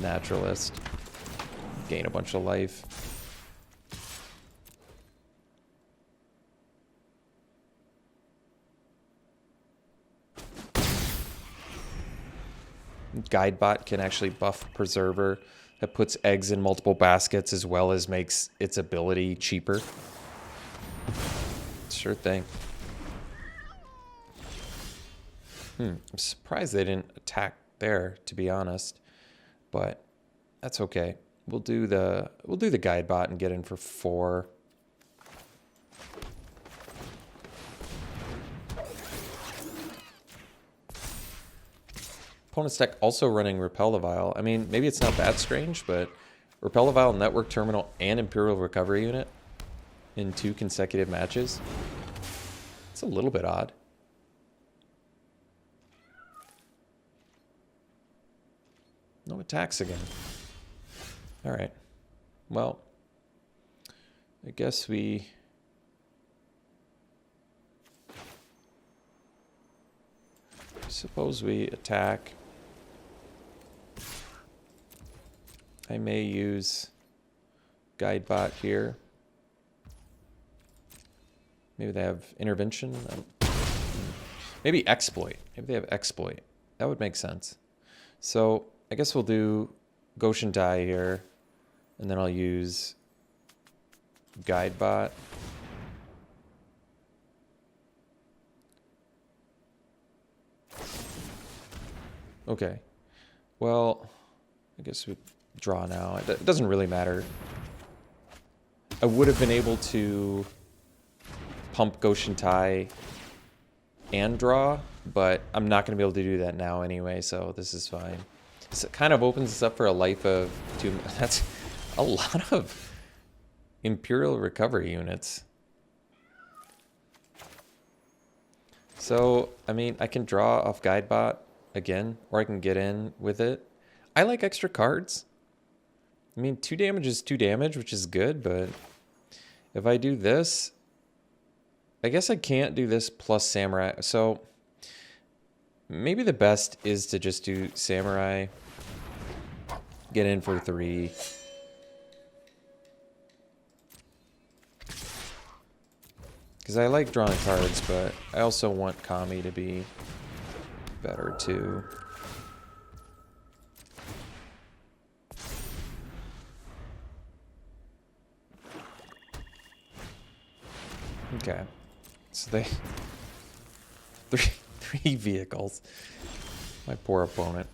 Naturalist. Gain a bunch of life. Guidebot can actually buff Preserver. That puts eggs in multiple baskets as well as makes its ability cheaper. Sure thing. I'm surprised they didn't attack there, to be honest. But that's okay. We'll do the Guidebot and get in for 4. Opponent's deck also running Repel-a-Vile. I mean, maybe it's not that strange, but Repel-a-Vile, Network Terminal, and Imperial Recovery Unit in 2 consecutive matches. It's a little bit odd. No attacks again. All right. Well, I guess we Suppose we attack. I may use Guidebot here. Maybe they have intervention. Maybe exploit. Maybe they have exploit. That would make sense. So I guess we'll do Goshen Die here, and then I'll use Guidebot. Okay. Well, I guess we draw now. It doesn't really matter. I would have been able to pump Goshen Tai and draw, but I'm not going to be able to do that now anyway, so this is fine. So it kind of opens us up for a life of 2. That's a lot of Imperial Recovery units. So, I mean, I can draw off Guidebot again, or I can get in with it. I like extra cards. I mean, 2 damage is 2 damage, which is good, but if I do this, I guess I can't do this plus Samurai. So maybe the best is to just do Samurai, get in for 3. Because I like drawing cards, but I also want Kami to be better too. Okay. So they... three vehicles. My poor opponent.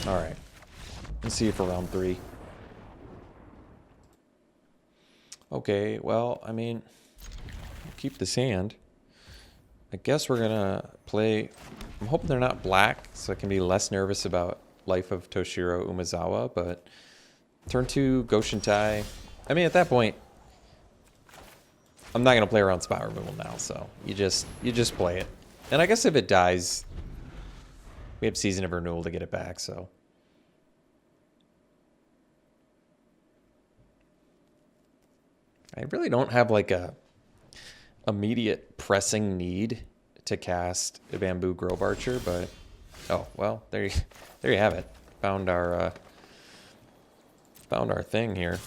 Alright. Let's see you for round 3. Okay, well, I mean, keep this hand. I guess we're gonna play... I'm hoping they're not black, so I can be less nervous about Life of Toshiro Umezawa, but turn 2, Goshen Tai. I mean, at that point, I'm not gonna play around spot removal now, so you just play it. And I guess if it dies, we have Season of Renewal to get it back, so... I really don't have like a immediate pressing need to cast a Bamboo Grove Archer, but oh well, there you have it. Found our thing here.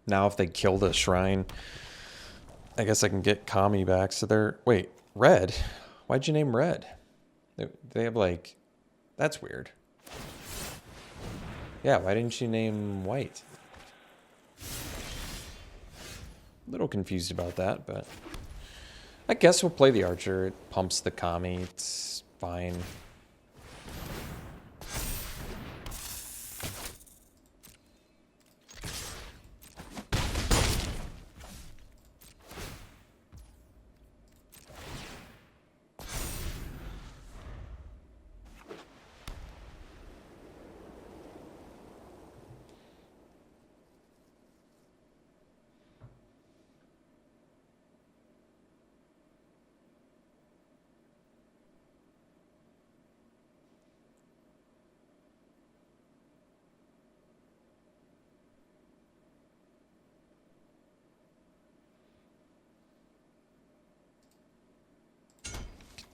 Now if they kill the shrine, I guess I can get Kami back. So they're... Wait, Red? Why'd you name Red? They have like... That's weird. Yeah, why didn't you name White? A little confused about that, but... I guess we'll play the Archer. It pumps the Kami. It's fine.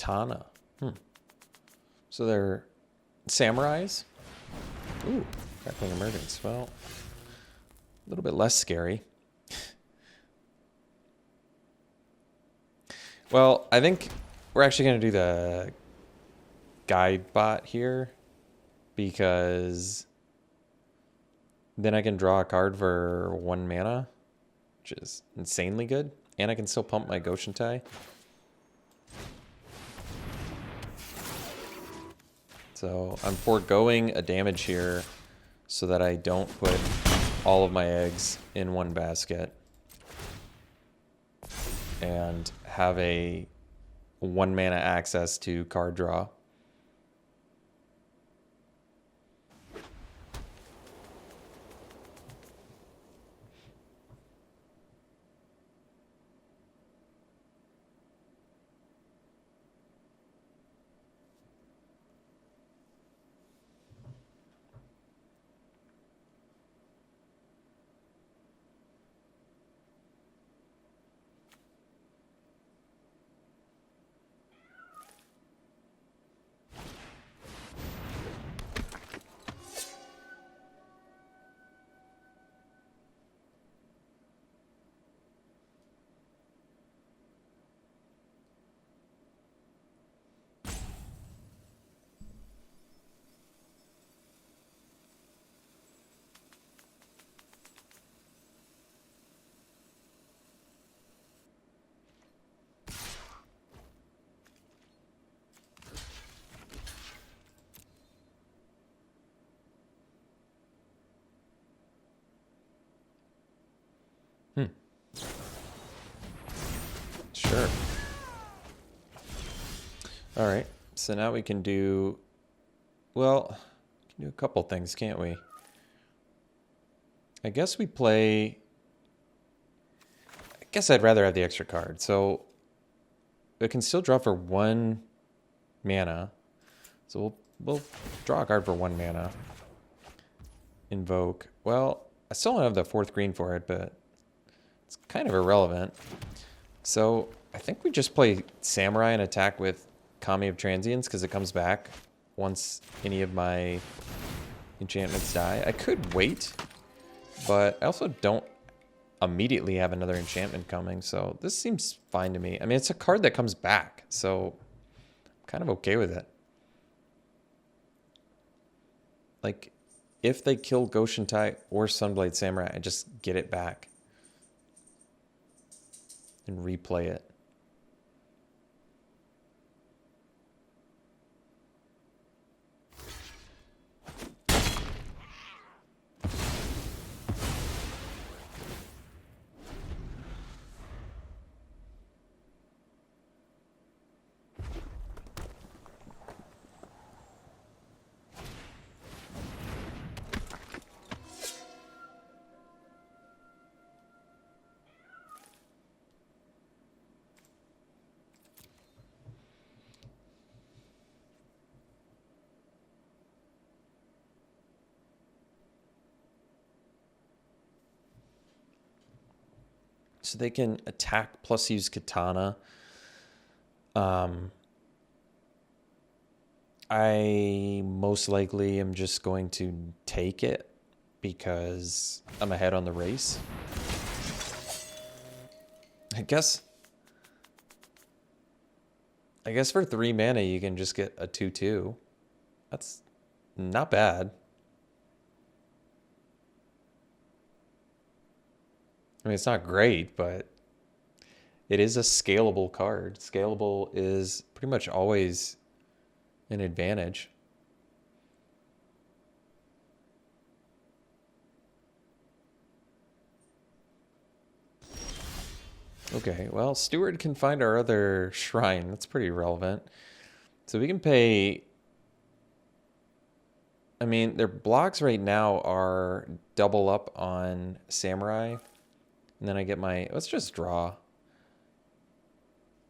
Katana. So they're samurais? Ooh, Crackling Emergence. Well, a little bit less scary. Well, I think we're actually going to do the guide bot here because then I can draw a card for 1 mana, which is insanely good. And I can still pump my Goshen Tai. So I'm foregoing a damage here so that I don't put all of my eggs in one basket and have a 1 mana access to card draw. Sure. All right. So now we can do, well, we can do a couple things, can't we? I guess we play, I guess I'd rather have the extra card. So it can still draw for 1 mana. So we'll draw a card for 1 mana. Invoke. Well, I still don't have the 4th green for it, but it's kind of irrelevant. So I think we just play Samurai and attack with Kami of Transience because it comes back once any of my enchantments die. I could wait, but I also don't immediately have another enchantment coming, so this seems fine to me. I mean, it's a card that comes back, so I'm kind of okay with it. Like, if they kill Goshentai or Sunblade Samurai, I just get it back and replay it. So they can attack plus use Katana. I most likely am just going to take it because I'm ahead on the race. I guess for 3 mana you can just get a 2/2. That's not bad. I mean, it's not great, but it is a scalable card. Scalable is pretty much always an advantage. Okay, well, Steward can find our other shrine. That's pretty relevant. So we can pay... I mean, their blocks right now are double up on Samurai. And then I get my... Let's just draw.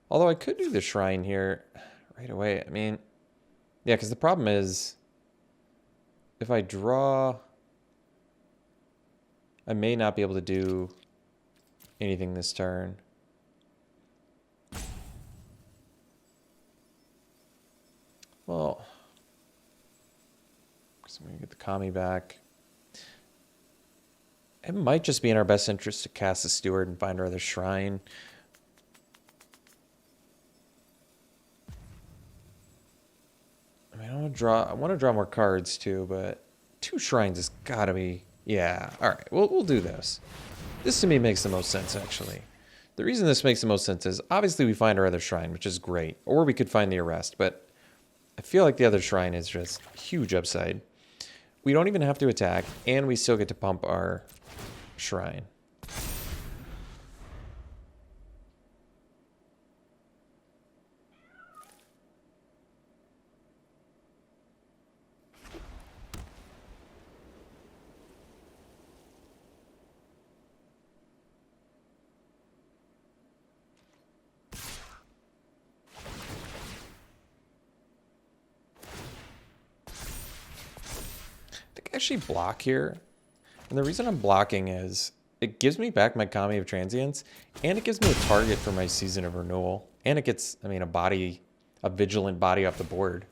Although I could do the shrine here right away. I mean... Yeah, because the problem is... If I draw... I may not be able to do anything this turn. Well... So I'm going to get the Kami back. It might just be in our best interest to cast the Steward and find our other shrine. I mean, I want to draw more cards too, but 2 shrines has got to be... Yeah, all right, we'll do this. This to me makes the most sense, actually. The reason this makes the most sense is obviously we find our other shrine, which is great. Or we could find the Arrest, but I feel like the other shrine is just huge upside. We don't even have to attack, and we still get to pump our shrine. Actually block here, and the reason I'm blocking is it gives me back my Kami of Transience, and it gives me a target for my Season of Renewal, and it gets, I mean, a vigilant body off the board.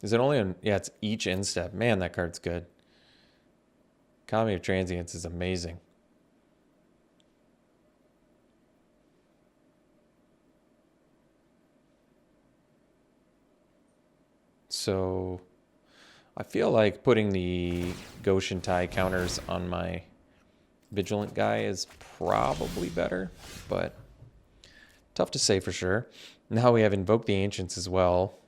Is it only on... Yeah, it's each end step. Man, that card's good. Kami of Transience is amazing. So I feel like putting the Goshentai counters on my Vigilant guy is probably better, but tough to say for sure. Now we have Invoke the Ancients as well.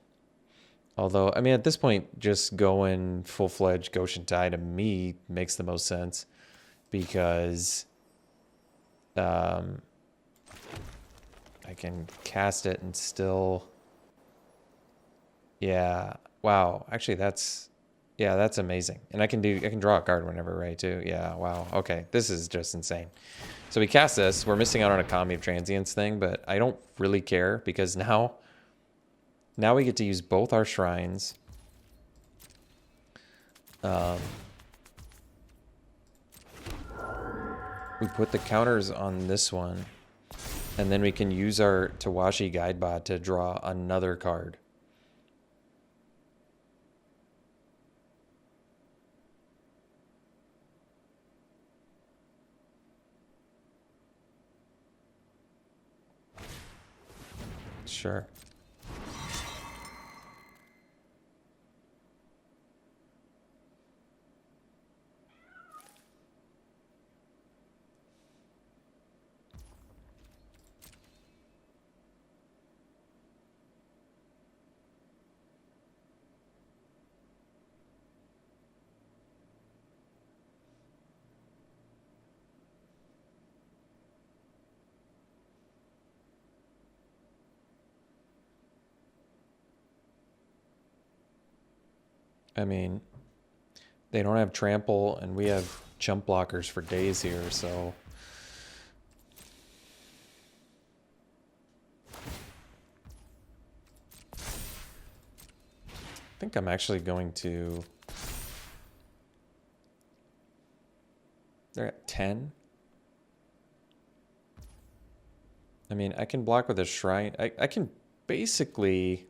Although, I mean, at this point, just going full-fledged Goshen Tai to me makes the most sense because I can cast it and still... Yeah. Wow. Actually, that's amazing. And I can draw a card whenever, right, too? Yeah, wow. Okay. This is just insane. So we cast this. We're missing out on a Kami of Transience thing, but I don't really care because now we get to use both our shrines. We put the counters on this one, and then we can use our Tawashi Guidebot to draw another card. Sure. I mean, they don't have trample, and we have jump blockers for days here, so... I think I'm actually going to... They're at 10. I mean, I can block with a shrine. I can basically...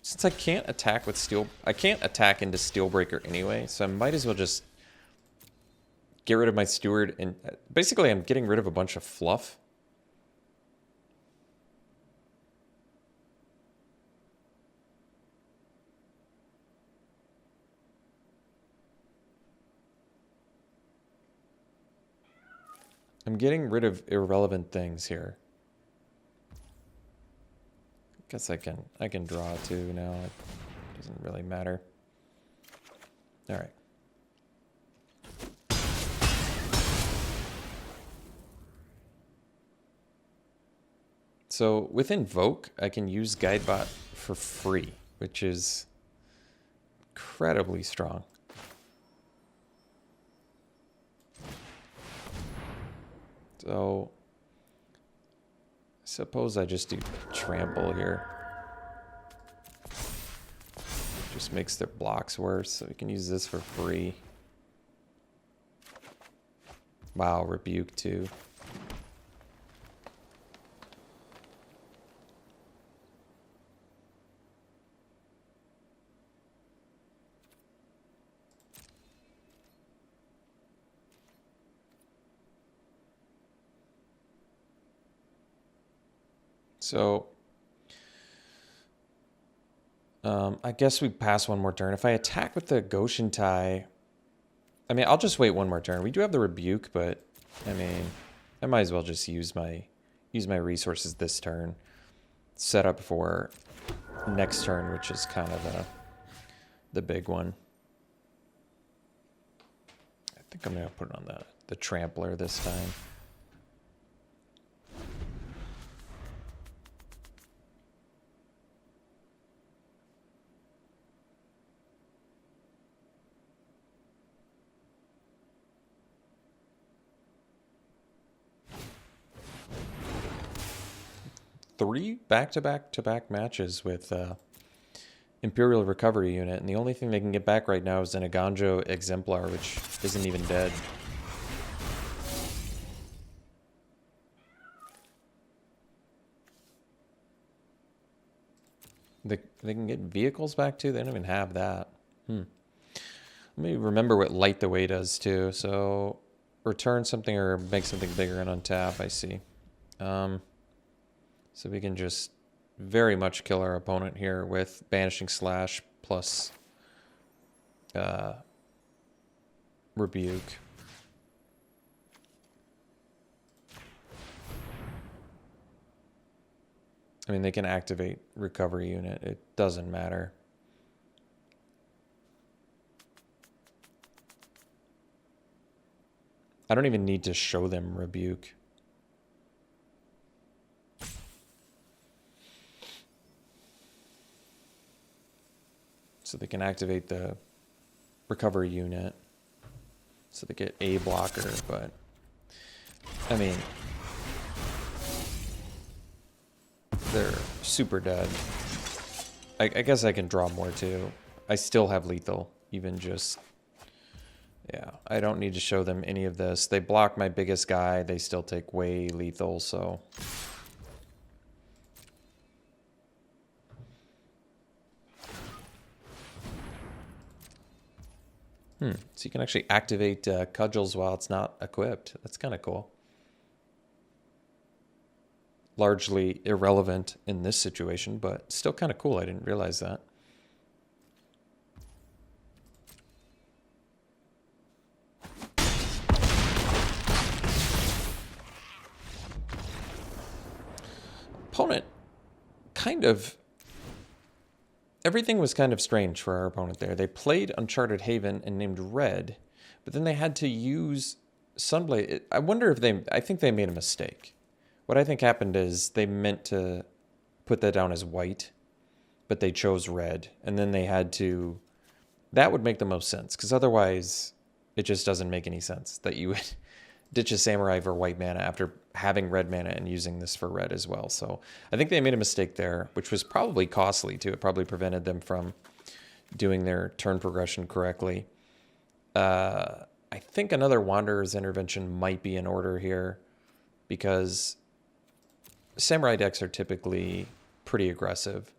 Since I can't attack with steel... I can't attack into Steelbreaker anyway, so I might as well just get rid of my steward. And basically, I'm getting rid of a bunch of fluff. I'm getting rid of irrelevant things here. Guess I can draw too now. It doesn't really matter. All right. So with Invoke, I can use Guidebot for free, which is incredibly strong. So I suppose I just do trample here. Just makes their blocks worse, so we can use this for free. Wow, rebuke too. So, I guess we pass one more turn. If I attack with the Goshen Tai, I mean, I'll just wait one more turn. We do have the rebuke, but I mean, I might as well just use my resources this turn. Set up for next turn, which is kind of the big one. I think I'm gonna put it on the trampler this time. Three back-to-back matches with Imperial Recovery Unit, and the only thing they can get back right now is an Aganjo Exemplar, which isn't even dead. They can get vehicles back too? They don't even have that. Let me remember what Light the Way does too. So return something or make something bigger and untap, I see. So we can just very much kill our opponent here with Banishing Slash plus Rebuke. I mean, they can activate Recovery Unit. It doesn't matter. I don't even need to show them Rebuke. So they can activate the recovery unit. So they get a blocker, but I mean, they're super dead. I guess I can draw more too. I still have lethal, even just, yeah, I don't need to show them any of this. They block my biggest guy, they still take way lethal, so. So you can actually activate cudgels while it's not equipped. That's kind of cool. Largely irrelevant in this situation, but still kind of cool. I didn't realize that. Opponent kind of... Everything was kind of strange for our opponent there. They played Uncharted Haven and named red, but then they had to use Sunblade. I wonder if they... I think they made a mistake. What I think happened is they meant to put that down as white, but they chose red, and then they had to... That would make the most sense, because otherwise it just doesn't make any sense that you would ditch a samurai for white mana after having red mana and using this for red as well. So I think they made a mistake there, which was probably costly too. It probably prevented them from doing their turn progression correctly. I think another Wanderer's Intervention might be in order here, because samurai decks are typically pretty aggressive.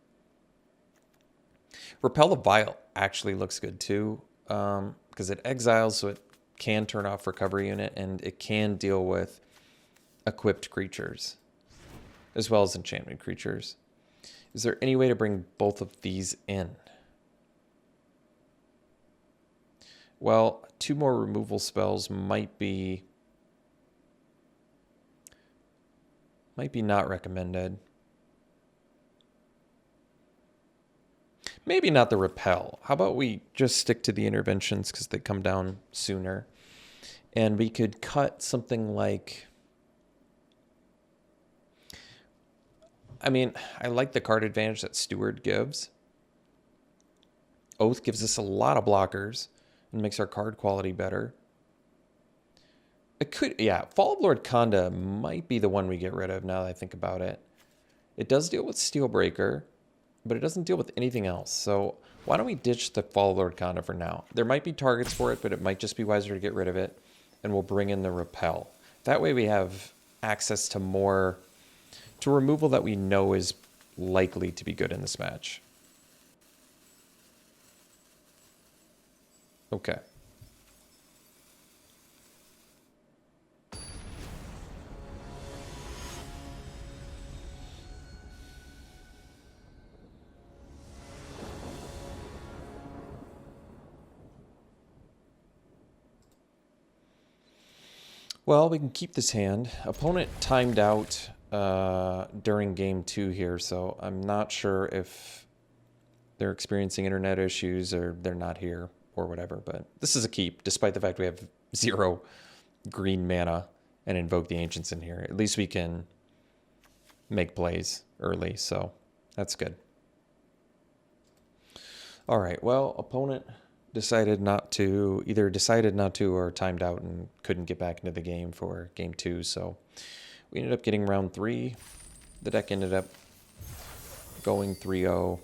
Repel the Vile actually looks good too, because it exiles, so it can turn off recovery unit, and it can deal with equipped creatures as well as enchantment creatures. Is there any way to bring both of these in? Well, 2 more removal spells might be not recommended. Maybe not the repel. How about we just stick to the interventions because they come down sooner. And we could cut something like... I mean, I like the card advantage that Steward gives. Oath gives us a lot of blockers and makes our card quality better. It could, yeah, Fall of Lord Khanda might be the one we get rid of now that I think about it. It does deal with Steelbreaker, but it doesn't deal with anything else. So why don't we ditch the Fall of Lord Khanda for now? There might be targets for it, but it might just be wiser to get rid of it. And we'll bring in the Repel. That way we have access to more, to removal that we know is likely to be good in this match. Okay. Well, we can keep this hand. Opponent timed out during game 2 here, so I'm not sure if they're experiencing internet issues or they're not here or whatever, but this is a keep, despite the fact we have 0 green mana and invoke the Ancients in here. At least we can make plays early, so that's good. All right, well, opponent decided not to or timed out and couldn't get back into the game for game 2, so we ended up getting round 3. The deck ended up going 3-0.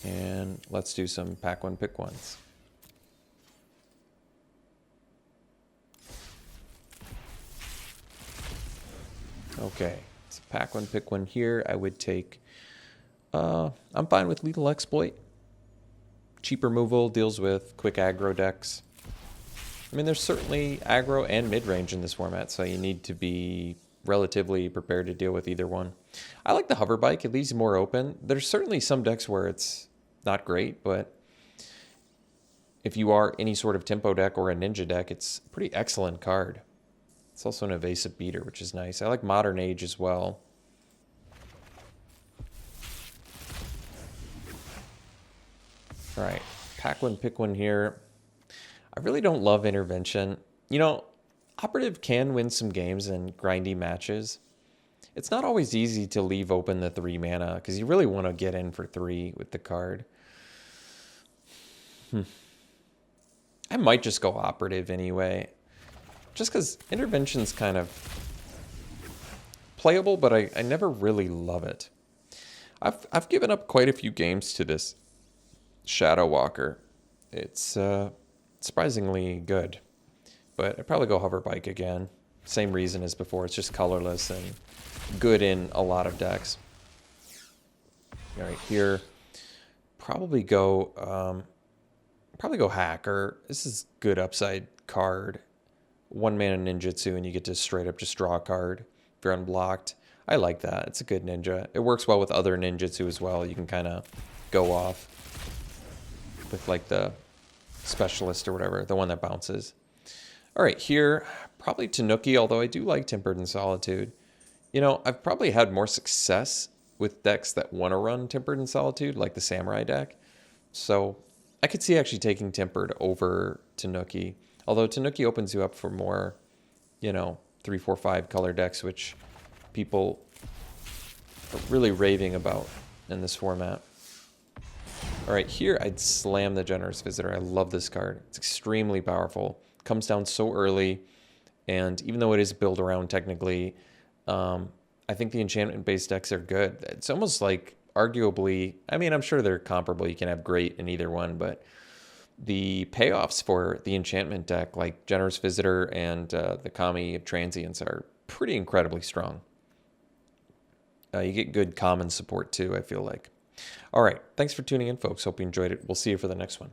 And let's do some pack one, pick ones. Okay, so pack one, pick one here. I would take, I'm fine with Lethal Exploit. Cheap removal, deals with quick aggro decks. I mean, there's certainly aggro and mid-range in this format, so you need to be relatively prepared to deal with either one. I like the hover bike, it leaves you more open. There's certainly some decks where it's not great, but if you are any sort of tempo deck or a ninja deck, it's a pretty excellent card. It's also an evasive beater, which is nice. I like Modern Age as well. All right, pack one, pick one here. I really don't love Intervention. You know, Operative can win some games in grindy matches. It's not always easy to leave open the 3 mana because you really want to get in for 3 with the card. I might just go Operative anyway. Just because Intervention's kind of playable, but I never really love it. I've given up quite a few games to this Shadow Walker. It's surprisingly good. But I'd probably go Hoverbike again. Same reason as before. It's just colorless and good in a lot of decks. All right, here. Probably go Hacker. This is good upside card. 1 mana ninjutsu and you get to straight up just draw a card if you're unblocked. I like that. It's a good ninja. It works well with other ninjutsu as well. You can kind of go off with like the specialist or whatever, the one that bounces. All right, here, probably Tanuki, although I do like Tempered in Solitude. You know, I've probably had more success with decks that want to run Tempered in Solitude, like the Samurai deck. So I could see actually taking Tempered over Tanuki. Although Tanuki opens you up for more, you know, 3, 4, 5 color decks, which people are really raving about in this format. All right, here I'd slam the Generous Visitor. I love this card. It's extremely powerful. Comes down so early, and even though it is built around technically, I think the enchantment-based decks are good. It's almost like, arguably, I mean, I'm sure they're comparable. You can have great in either one, but the payoffs for the enchantment deck, like Generous Visitor and the Kami Transients, are pretty incredibly strong. You get good common support too, I feel like. All right, thanks for tuning in, folks. Hope you enjoyed it. We'll see you for the next one.